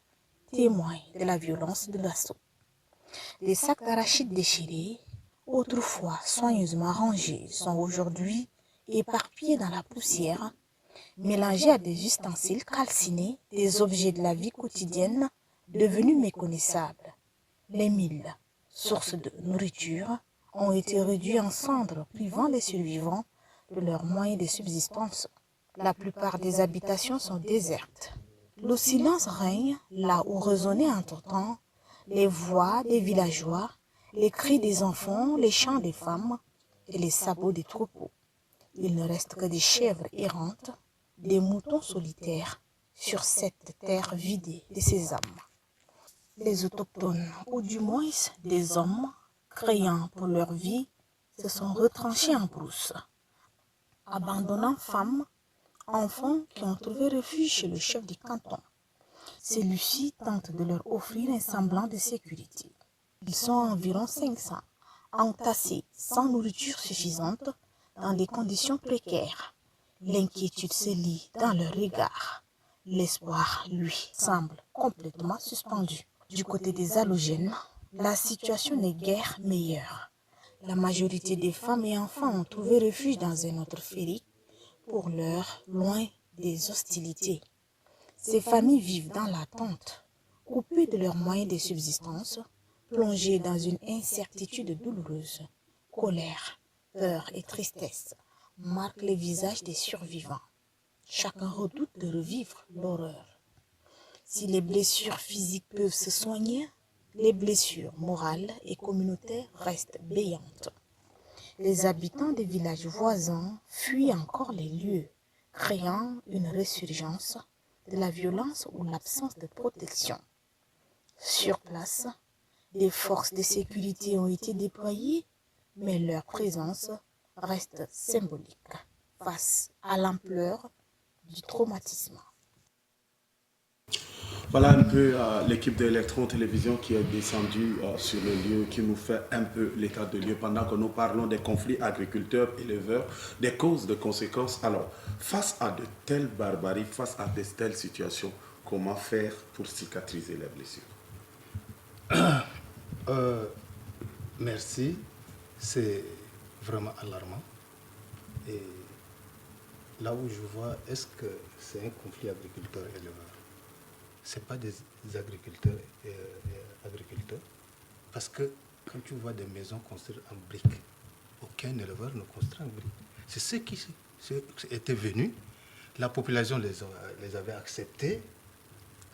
témoigne de la violence de l'assaut. Des sacs d'arachides déchirés, autrefois soigneusement rangés, sont aujourd'hui éparpillés dans la poussière, mélangés à des ustensiles calcinés, des objets de la vie quotidienne devenus méconnaissables. Les milles, sources de nourriture, ont été réduits en cendres, privant les survivants de leurs moyens de subsistance. La plupart des habitations sont désertes. Le silence règne là où résonnaient entre-temps les voix des villageois, les cris des enfants, les chants des femmes et les sabots des troupeaux. Il ne reste que des chèvres errantes, des moutons solitaires sur cette terre vidée de ses âmes. Les autochtones, ou du moins des hommes, craignant pour leur vie, se sont retranchés en brousse, abandonnant femmes, enfants qui ont trouvé refuge chez le chef du canton. Celui-ci tente de leur offrir un semblant de sécurité. Ils sont environ 500, entassés sans nourriture suffisante, dans des conditions précaires. L'inquiétude se lit dans leur regard. L'espoir, lui, semble complètement suspendu. Du côté des halogènes, la situation n'est guère meilleure. La majorité des femmes et enfants ont trouvé refuge dans un autre ferry, pour l'heure loin des hostilités. Ces familles vivent dans l'attente, coupées de leurs moyens de subsistance, plongées dans une incertitude douloureuse. Colère, peur et tristesse marquent les visages des survivants. Chacun redoute de revivre l'horreur. Si les blessures physiques peuvent se soigner, les blessures morales et communautaires restent béantes. Les habitants des villages voisins fuient encore les lieux, créant une résurgence de la violence ou l'absence de protection. Sur place, des forces de sécurité ont été déployées, mais leur présence reste symbolique face à l'ampleur du traumatisme. Voilà un peu l'équipe d'Electron Télévision qui est descendue sur le lieu, qui nous fait un peu l'état de lieu pendant que nous parlons des conflits agriculteurs-éleveurs, des causes, des conséquences. Alors, face à de telles barbaries, face à de telles situations, comment faire pour cicatriser les blessures? Merci, c'est vraiment alarmant. Et là où je vois, est-ce que c'est un conflit agriculteur-éleveur? Ce n'est pas des agriculteurs agriculteurs. Parce que quand tu vois des maisons construites en briques, aucun éleveur ne construit en briques. C'est ceux qui étaient venus, la population les avait acceptés,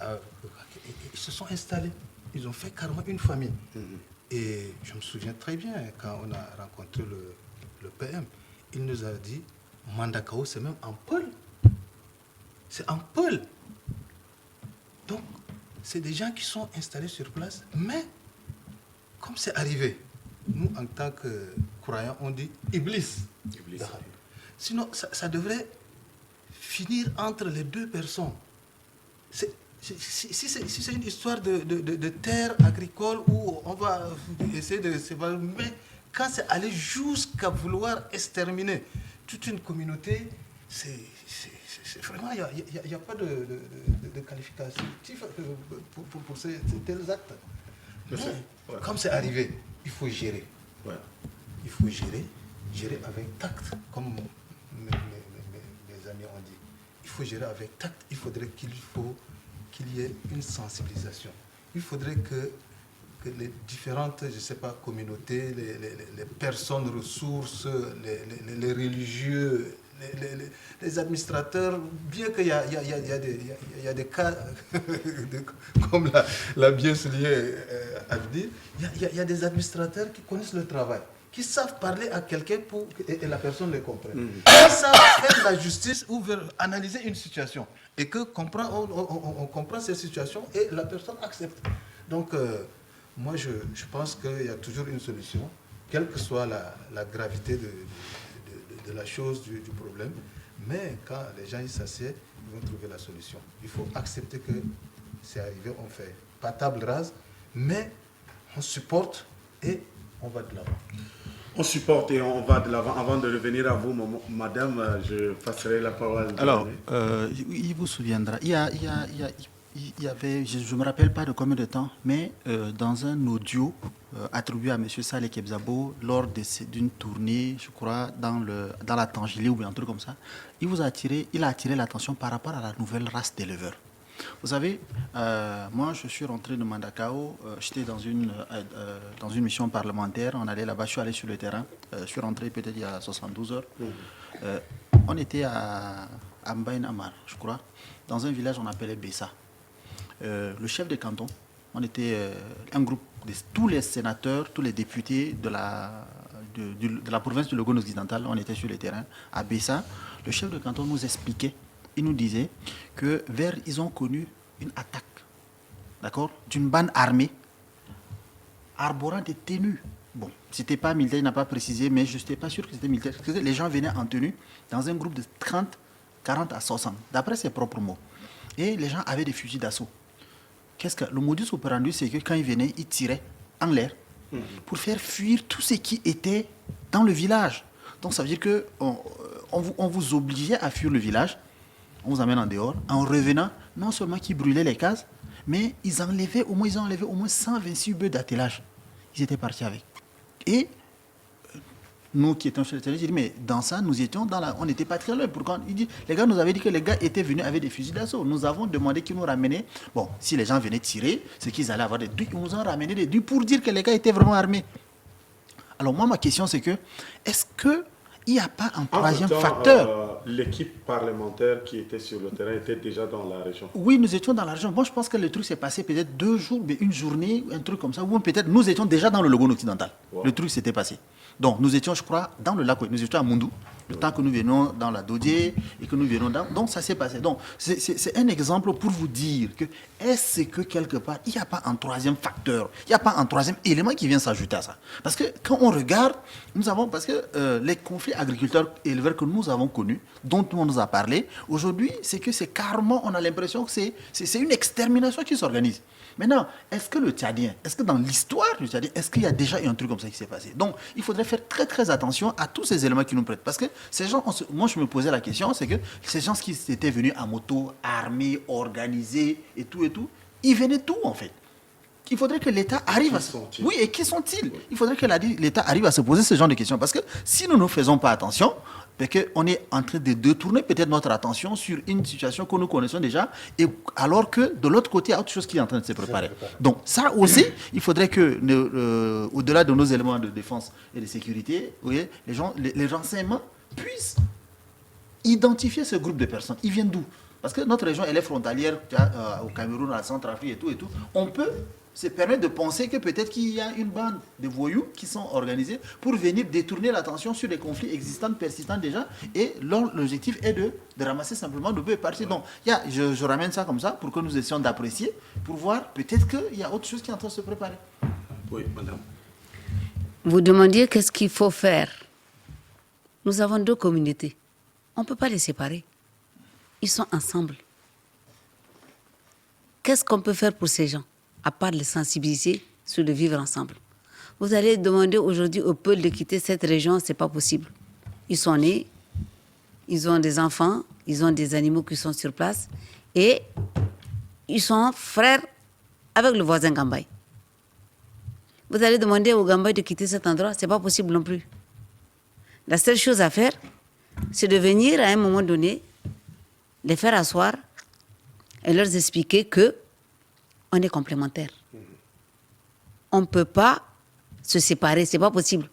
ils se sont installés. Ils ont fait carrément une famille. Et je me souviens très bien, quand on a rencontré le PM, il nous a dit, Mandakao, c'est même en pôle. C'est en pôle. Donc, c'est des gens qui sont installés sur place, mais comme c'est arrivé, nous, en tant que croyants, on dit Iblis. Sinon, ça devrait finir entre les deux personnes. Si c'est une histoire de terre agricole où on va essayer de se battre, mais quand c'est allé jusqu'à vouloir exterminer toute une communauté, c'est vraiment, il n'y a pas de qualificatif pour ces tels actes. Mais, comme c'est arrivé, il faut gérer. Ouais. Il faut gérer avec tact, comme mes amis ont dit. Il faut gérer avec tact. Il faudrait qu'il y ait une sensibilisation. Il faudrait que les différentes, je ne sais pas, communautés, les personnes ressources, les religieux, les administrateurs, bien qu'il y a des cas, comme l'a bien souligné Abdi, il y a des administrateurs qui connaissent le travail, qui savent parler à quelqu'un et la personne les comprenne. Qui savent faire la justice ou analyser une situation. Et que on comprend cette situation et la personne accepte. Donc, moi, je pense qu'il y a toujours une solution, quelle que soit la gravité de la chose, du problème. Mais quand les gens s'assiedent, ils vont trouver la solution. Il faut accepter que c'est arrivé, on fait pas table rase, mais on supporte et on va de l'avant. On supporte et on va de l'avant. Avant de revenir à vous, madame, je passerai la parole. Alors, il vous souviendra, il y avait, je ne me rappelle pas de combien de temps, mais dans un audio attribué à M. Saleh Kebzabo lors d'une tournée, je crois, dans la Tangélé ou bien un truc comme ça, il a attiré l'attention par rapport à la nouvelle race d'éleveurs. Vous savez, moi je suis rentré de Mandakao, j'étais dans une mission parlementaire, on allait là-bas, je suis allé sur le terrain, je suis rentré peut-être il y a 72 heures. On était à Mbaïn Amar, je crois, dans un village on appelait Bessa. Le chef de canton, on était un groupe de tous les sénateurs, tous les députés de la province du Logone occidental, on était sur le terrain à Bessa. Le chef de canton nous expliquait, il nous disait que ils ont connu une attaque, d'accord, d'une bande armée arborant des tenues. Bon, c'était pas militaire, il n'a pas précisé, mais je n'étais pas sûr que c'était militaire. Parce que les gens venaient en tenue dans un groupe de 30, 40 à 60, d'après ses propres mots. Et les gens avaient des fusils d'assaut. le modus operandi, c'est que quand ils venaient, ils tiraient en l'air pour faire fuir tout ce qui était dans le village. Donc ça veut dire qu'on vous obligeait à fuir le village, on vous amène en dehors, en revenant, non seulement qu'ils brûlaient les cases, mais ils ont enlevé au moins 126 bœufs d'attelage. Ils étaient partis avec. Et nous qui étions sur le terrain, j'ai dit, mais dans ça, nous étions on n'était pas très loin. Pourquoi il dit, les gars nous avaient dit que les gars étaient venus avec des fusils d'assaut. Nous avons demandé qu'ils nous ramenaient. Bon, si les gens venaient tirer, c'est qu'ils allaient avoir des ducs. Ils nous ont ramené des ducs pour dire que les gars étaient vraiment armés. Alors moi, ma question, c'est que, est-ce qu'il n'y a pas un troisième facteur? L'équipe parlementaire qui était sur le terrain était déjà dans la région. Oui, nous étions dans la région. Moi, je pense que le truc s'est passé peut-être 2 jours, mais une journée, un truc comme ça. Ou peut-être nous étions déjà dans le Logone occidental. Wow. Le truc s'était passé. Donc, nous étions, je crois, dans le lac. Nous étions à Mundou, le temps que nous venions dans la Dodier et que nous venions dans... Donc, ça s'est passé. Donc, c'est un exemple pour vous dire que est-ce que quelque part, il n'y a pas un troisième facteur, il n'y a pas un troisième élément qui vient s'ajouter à ça. Parce que quand on regarde, parce que les conflits agriculteurs-éleveurs que nous avons connus, dont on nous a parlé, aujourd'hui, c'est que c'est carrément, on a l'impression que c'est une extermination qui s'organise. Maintenant, est-ce que le Tchadien, est-ce que dans l'histoire du Tchadien, est-ce qu'il y a déjà eu un truc comme ça qui s'est passé? Donc, il faudrait faire très très attention à tous ces éléments qui nous prêtent. Parce que ces gens, moi je me posais la question, c'est que ces gens qui étaient venus à moto, armés, organisés et tout, ils venaient d'où en fait? Il faudrait que l'État arrive à... Oui, et qui sont-ils? Il faudrait que l'État arrive à se poser ce genre de questions. Parce que si nous ne faisons pas attention, on est en train de détourner peut-être notre attention sur une situation que nous connaissons déjà, et alors que de l'autre côté, il y a autre chose qui est en train de se préparer. Donc ça aussi, il faudrait que, au-delà de nos éléments de défense et de sécurité, vous voyez, les renseignements puissent identifier ce groupe de personnes. Ils viennent d'où? Parce que notre région, elle est frontalière au Cameroun, à la Centrafrique et tout. On peut se permettre de penser que peut-être qu'il y a une bande de voyous qui sont organisés pour venir détourner l'attention sur des conflits existants, persistants déjà, et l'objectif est de ramasser simplement de bœufs et partir. Donc, je ramène ça comme ça pour que nous essayons d'apprécier, pour voir peut-être qu'il y a autre chose qui est en train de se préparer. Oui, madame. Vous demandiez qu'est-ce qu'il faut faire. Nous avons 2 communautés. On ne peut pas les séparer. Ils sont ensemble. Qu'est-ce qu'on peut faire pour ces gens, à part les sensibiliser sur le vivre ensemble? Vous allez demander aujourd'hui au peuple de quitter cette région, ce n'est pas possible. Ils sont nés, ils ont des enfants, ils ont des animaux qui sont sur place et ils sont frères avec le voisin Gambay. Vous allez demander aux Gambay de quitter cet endroit, ce n'est pas possible non plus. La seule chose à faire, c'est de venir à un moment donné, les faire asseoir et leur expliquer qu'on est complémentaires. On ne peut pas se séparer, ce n'est pas possible.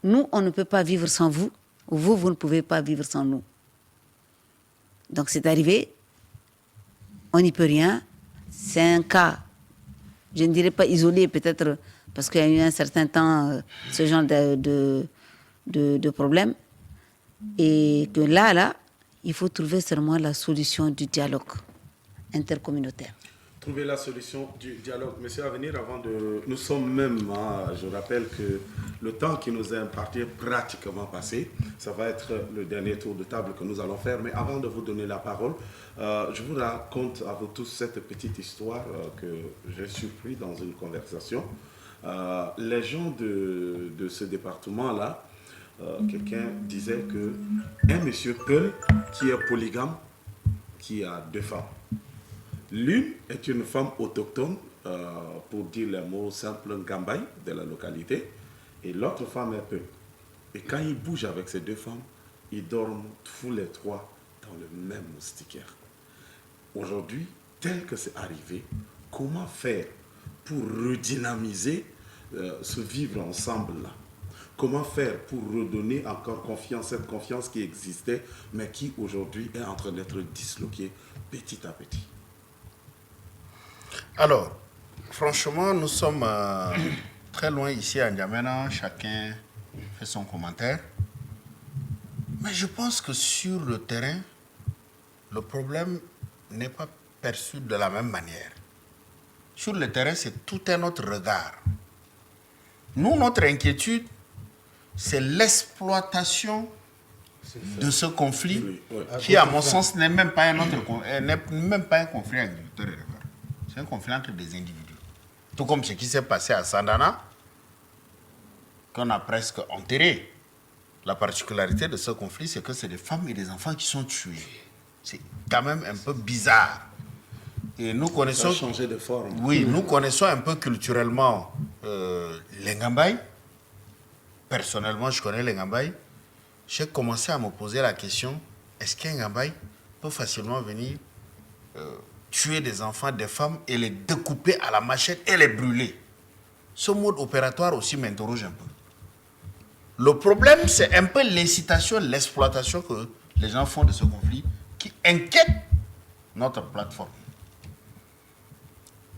Nous, on ne peut pas vivre sans vous, vous ne pouvez pas vivre sans nous. Donc c'est arrivé, on n'y peut rien, c'est un cas, je ne dirais pas isolé peut-être, parce qu'il y a eu un certain temps ce genre de problème, et que là, il faut trouver seulement la solution du dialogue intercommunautaire. Trouver la solution du dialogue. Monsieur Avenir, nous sommes même, je rappelle que le temps qui nous est imparti est pratiquement passé. Ça va être le dernier tour de table que nous allons faire. Mais avant de vous donner la parole, je vous raconte à vous tous cette petite histoire que j'ai surpris dans une conversation. Les gens de ce département-là, quelqu'un disait qu'un monsieur Peul, qui est polygame, qui a 2 femmes. L'une est une femme autochtone, pour dire les mots simples, Gambay, de la localité, et l'autre femme est Peul. Et quand il bouge avec ces 2 femmes, ils dorment tous les 3 dans le même moustiquaire. Aujourd'hui, tel que c'est arrivé, comment faire pour redynamiser ce vivre ensemble-là? Comment faire pour redonner encore confiance, cette confiance qui existait, mais qui aujourd'hui est en train d'être disloquée petit à petit? Alors, franchement, nous sommes très loin ici à N'Djamena, chacun fait son commentaire. Mais je pense que sur le terrain, le problème n'est pas perçu de la même manière. Sur le terrain, c'est tout un autre regard. Nous, notre inquiétude, c'est l'exploitation de ce conflit qui, à mon sens, n'est même pas un conflit agriculteur-éleveur. C'est un conflit entre des individus. Tout comme ce qui s'est passé à Sandana, qu'on a presque enterré. La particularité de ce conflit, c'est que c'est des femmes et des enfants qui sont tués. C'est quand même un peu bizarre. Et nous Ça connaissons... a changé de forme. Oui, nous connaissons un peu culturellement les Ngambay. Personnellement, je connais les Ngambay. J'ai commencé à me poser la question, est-ce qu'un Ngambay peut facilement venir tuer des enfants, des femmes et les découper à la machette et les brûler? Ce mode opératoire aussi m'interroge un peu. Le problème, c'est un peu l'incitation, l'exploitation que les gens font de ce conflit qui inquiète notre plateforme.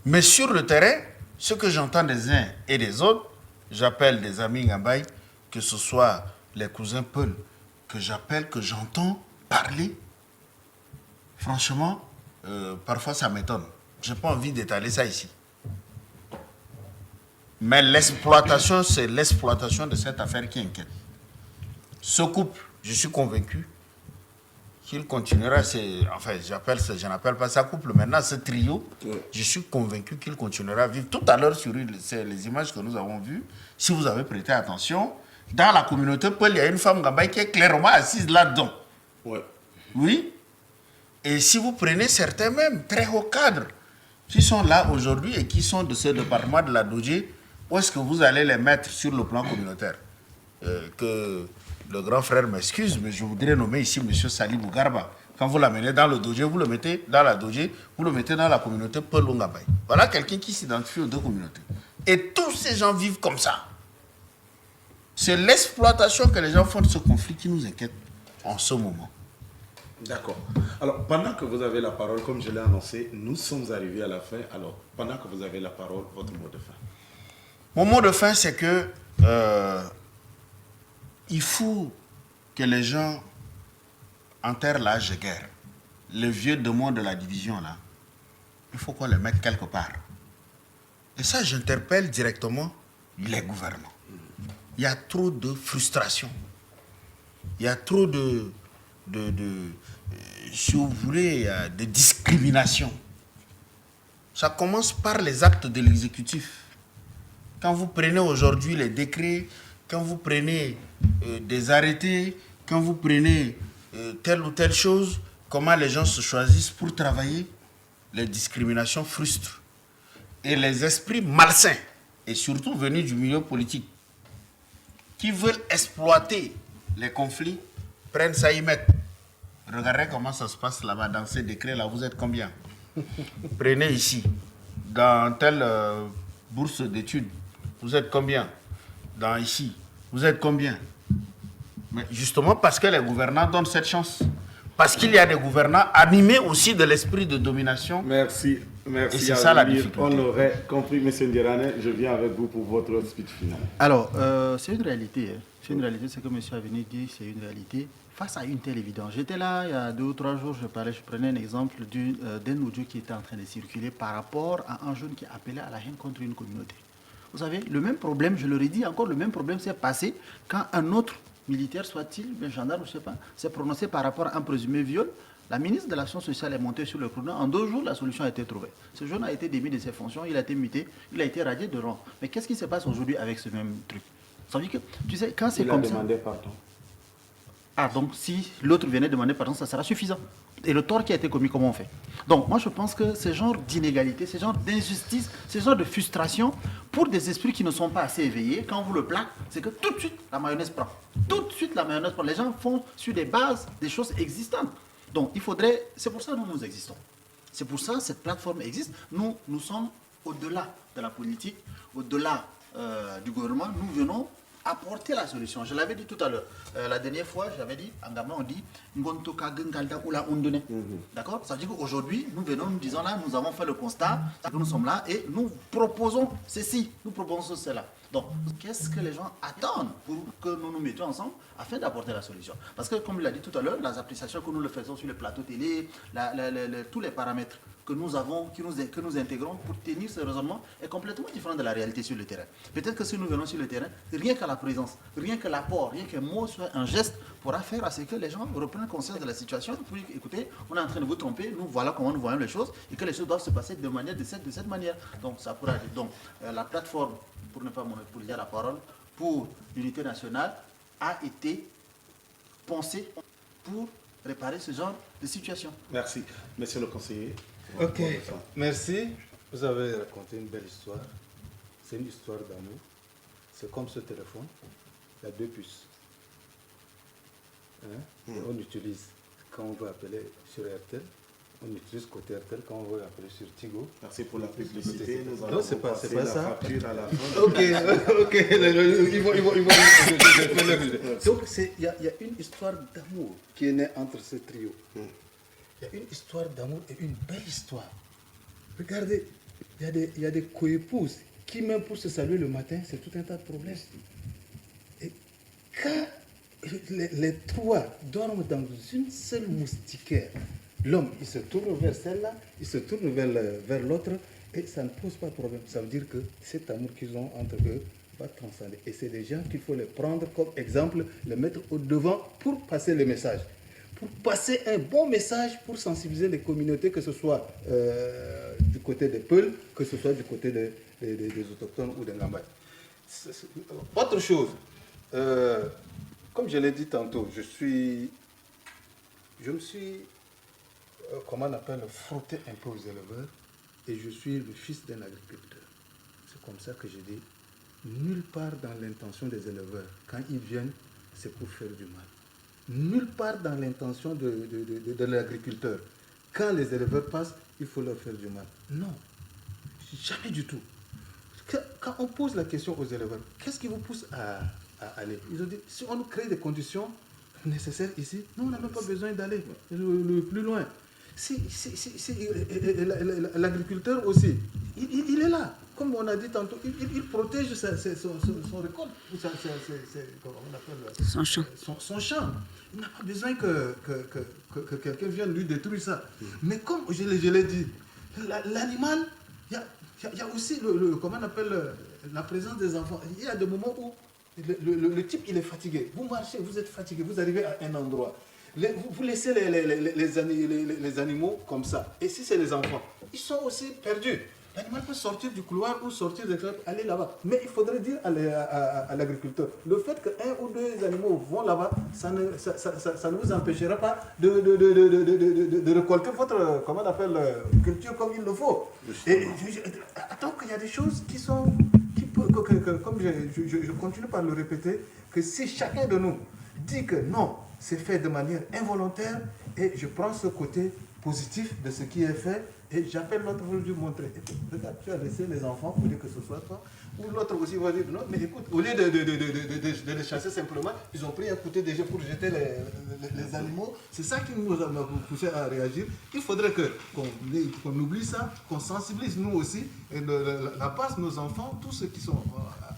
Mais sur le terrain, ce que j'entends des uns et des autres, j'appelle des amis Ngambay, que ce soit les cousins Peul, que j'appelle, que j'entends parler, franchement, parfois ça m'étonne. Je n'ai pas envie d'étaler ça ici. Mais l'exploitation, c'est l'exploitation de cette affaire qui inquiète. Ce couple, je suis convaincu qu'il continuera, enfin je n'appelle pas ça couple, maintenant ce trio, je suis convaincu qu'il continuera à vivre. Tout à l'heure sur les images que nous avons vues, si vous avez prêté attention, dans la communauté Peul, il y a une femme Ngambay qui est clairement assise là-dedans. Ouais. Oui. Et si vous prenez certains même, très hauts cadres, qui sont là aujourd'hui et qui sont de ce département de la Dodgé, où est-ce que vous allez les mettre sur le plan communautaire? Que le grand frère m'excuse, mais je voudrais nommer ici M. Salibou Garba. Quand vous l'amenez dans le Dodgé, vous le mettez dans la Dodgé, vous le mettez dans la communauté Peul Ngambay. Voilà quelqu'un qui s'identifie aux deux communautés. Et tous ces gens vivent comme ça. C'est l'exploitation que les gens font de ce conflit qui nous inquiète en ce moment. D'accord. Alors, pendant que vous avez la parole, comme je l'ai annoncé, nous sommes arrivés à la fin. Alors, pendant que vous avez la parole, votre mot de fin. Mon mot de fin, c'est que il faut que les gens enterrent l'âge de guerre. Le vieux démon de la division, là, il faut qu'on les mette quelque part. Et ça, j'interpelle directement les gouvernements. Il y a trop de frustration. Il y a trop si vous voulez, de discrimination. Ça commence par les actes de l'exécutif. Quand vous prenez aujourd'hui les décrets, quand vous prenez des arrêtés, quand vous prenez telle ou telle chose, comment les gens se choisissent pour travailler, les discriminations frustrent. Et les esprits malsains, et surtout venus du milieu politique, qui veulent exploiter les conflits, prennent ça, y mettent. Regardez comment ça se passe là-bas, dans ces décrets-là, vous êtes combien? Prenez ici, dans telle bourse d'études, vous êtes combien? Dans ici, vous êtes combien? Mais justement parce que les gouvernants donnent cette chance. Parce qu'il y a des gouvernants animés aussi de l'esprit de domination. Merci. Merci. Et c'est ça la difficulté. On l'aurait compris, M. Ndiérane. Je viens avec vous pour votre speech final. Alors, c'est une réalité. C'est une réalité, ce que monsieur a venu dire, c'est une réalité. Face à une telle évidence, j'étais là il y a 2 ou 3 jours, je prenais un exemple d'un audio qui était en train de circuler par rapport à un jeune qui appelait à la haine contre une communauté. Vous savez, le même problème, je le redis encore, le même problème s'est passé quand un autre militaire, soit-il, un gendarme, je ne sais pas, s'est prononcé par rapport à un présumé viol. La ministre de l'Action sociale est montée sur le chrono. En 2 jours, la solution a été trouvée. Ce jeune a été démis de ses fonctions, il a été muté, il a été radié de rang. Mais qu'est-ce qui se passe aujourd'hui avec ce même truc? Ça veut dire que, tu sais, quand c'est comme ça... Il a demandé pardon. Ah, donc si l'autre venait demander pardon, ça sera suffisant. Et le tort qui a été commis, comment on fait? Donc moi je pense que ce genre d'inégalité, ce genre d'injustice, ce genre de frustration, pour des esprits qui ne sont pas assez éveillés, quand on vous le plaque, c'est que tout de suite la mayonnaise prend. Tout de suite la mayonnaise prend. Les gens font sur des bases des choses existantes. Donc il faudrait, c'est pour ça que nous existons. C'est pour ça que cette plateforme existe. Nous sommes au-delà de la politique, au-delà du gouvernement, nous venons apporter la solution. Je l'avais dit tout à l'heure. La dernière fois, j'avais dit, en Gabon, on dit Ngontoka Gengalda Oula Ondone. D'accord? Ça veut dire qu'aujourd'hui, nous venons, nous disons là, nous avons fait le constat, que nous sommes là et nous proposons ceci, nous proposons cela. Donc, qu'est-ce que les gens attendent pour que nous nous mettions ensemble afin d'apporter la solution? Parce que, comme il l'a dit tout à l'heure, les appréciations que nous le faisons sur les plateaux télé, tous les paramètres que nous avons, que nous intégrons pour tenir ce raisonnement est complètement différent de la réalité sur le terrain. Peut-être que si nous venons sur le terrain, rien qu'à la présence, rien que l'apport, rien qu'un mot, soit un geste, pourra faire à ce que les gens reprennent conscience de la situation. Puis écoutez, on est en train de vous tromper, nous voilà comment nous voyons les choses et que les choses doivent se passer de cette manière. Donc ça pourra aller. Donc la plateforme, pour ne pas monopoliser la parole, pour l'unité nationale a été pensée pour réparer ce genre de situation. Merci. Monsieur le conseiller. Ok, merci. Vous avez raconté une belle histoire. C'est une histoire d'amour. C'est comme ce téléphone. Il y a 2 puces. Hein? Et on utilise, quand on veut appeler sur RTL, on utilise côté RTL. Quand on veut appeler sur Tigo. Merci pour la publicité. Nous Non, allons c'est pas passer la ça. facture à la fin. Ok, ok. Ils vont je fais leur- Donc, il y a une histoire d'amour qui est née entre ce trio. Il y a une histoire d'amour et une belle histoire. Regardez, il y a des coépouses qui, même pour se saluer le matin, c'est tout un tas de problèmes. Et quand les 3 dorment dans une seule moustiquaire, l'homme, il se tourne vers celle-là, il se tourne vers l'autre, et ça ne pose pas de problème. Ça veut dire que cet amour qu'ils ont entre eux va transcender. Et c'est des gens qu'il faut les prendre comme exemple, les mettre au devant pour passer le message. Pour passer un bon message, pour sensibiliser les communautés, que ce soit du côté des Peuls, que ce soit du côté des autochtones ou des Ngambay. Autre chose, comme je l'ai dit tantôt, je me suis, comment on appelle, frotté un peu aux éleveurs, et je suis le fils d'un agriculteur. C'est comme ça que je dis, nulle part dans l'intention des éleveurs, quand ils viennent, c'est pour faire du mal. Nulle part dans l'intention de l'agriculteur, quand les éleveurs passent, il faut leur faire du mal. Non, jamais du tout. Quand on pose la question aux éleveurs, qu'est-ce qui vous pousse à aller? Ils ont dit, si on nous crée des conditions nécessaires ici, nous, on n'a même pas besoin d'aller le plus loin. L'agriculteur aussi, il est là. Comme on a dit tantôt, il protège son récolte, comment on appelle, Son champ. Son champ. Il n'a pas besoin que quelqu'un vienne lui détruire ça. Mais comme je l'ai dit, l'animal, il y a aussi comment on appelle, la présence des enfants. Il y a des moments où le type, il est fatigué. Vous marchez, vous êtes fatigué, vous arrivez à un endroit. Vous laissez les animaux comme ça. Et si c'est les enfants, ils sont aussi perdus. L'animal peut sortir du couloir ou sortir de l'extérieur, aller là-bas. Mais il faudrait dire à l'agriculteur, le fait qu'un ou 2 animaux vont là-bas, ça ne vous empêchera pas de récolter votre, comment on appelle, culture comme il le faut. Et donc il y a des choses qui sont, comme je continue par le répéter, que si chacun de nous dit que non, c'est fait de manière involontaire, et je prends ce côté positif de ce qui est fait, et j'appelle l'autre pour lui montrer. Regarde, tu as laissé les enfants pour dire que ce soit toi. Ou l'autre aussi va dire, non, mais écoute, au lieu de les chasser simplement, ils ont pris un côté déjà pour jeter les animaux. C'est ça qui nous a poussé à réagir. Il faudrait qu'on oublie ça, qu'on sensibilise nous aussi, et la base, nos enfants, tous ceux qui sont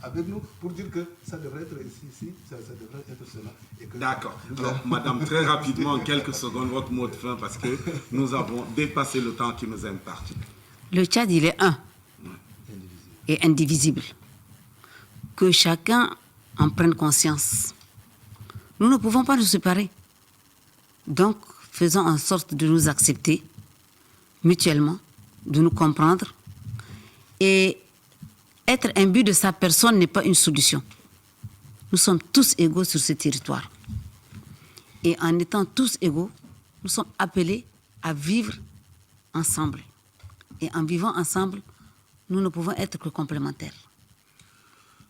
avec nous, pour dire que ça devrait être ici, ça devrait être cela. D'accord. Alors, madame, très rapidement, en quelques secondes, votre mot de fin, parce que nous avons dépassé le temps qui nous est imparti. Le Tchad, il est un et indivisible. Que chacun en prenne conscience. Nous ne pouvons pas nous séparer. Donc, faisons en sorte de nous accepter mutuellement, de nous comprendre. Et être imbu de sa personne n'est pas une solution. Nous sommes tous égaux sur ce territoire. Et en étant tous égaux, nous sommes appelés à vivre ensemble. Et en vivant ensemble, nous ne pouvons être que complémentaires.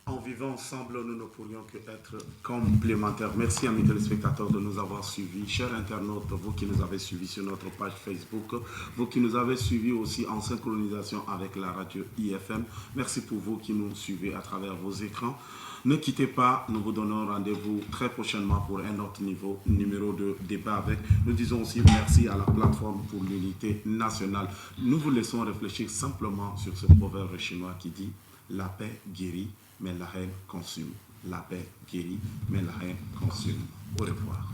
En vivant ensemble, nous ne pourrions que être complémentaires. Merci, amis téléspectateurs, de nous avoir suivis. Chers internautes, vous qui nous avez suivis sur notre page Facebook, vous qui nous avez suivis aussi en synchronisation avec la radio IFM, merci pour vous qui nous suivez à travers vos écrans. Ne quittez pas, nous vous donnons rendez-vous très prochainement pour un autre numéro de débat avec. Nous disons aussi merci à la plateforme pour l'unité nationale. Nous vous laissons réfléchir simplement sur ce proverbe chinois qui dit « La paix guérit, mais la haine consume. La paix guérit, mais la haine consume. » Au revoir.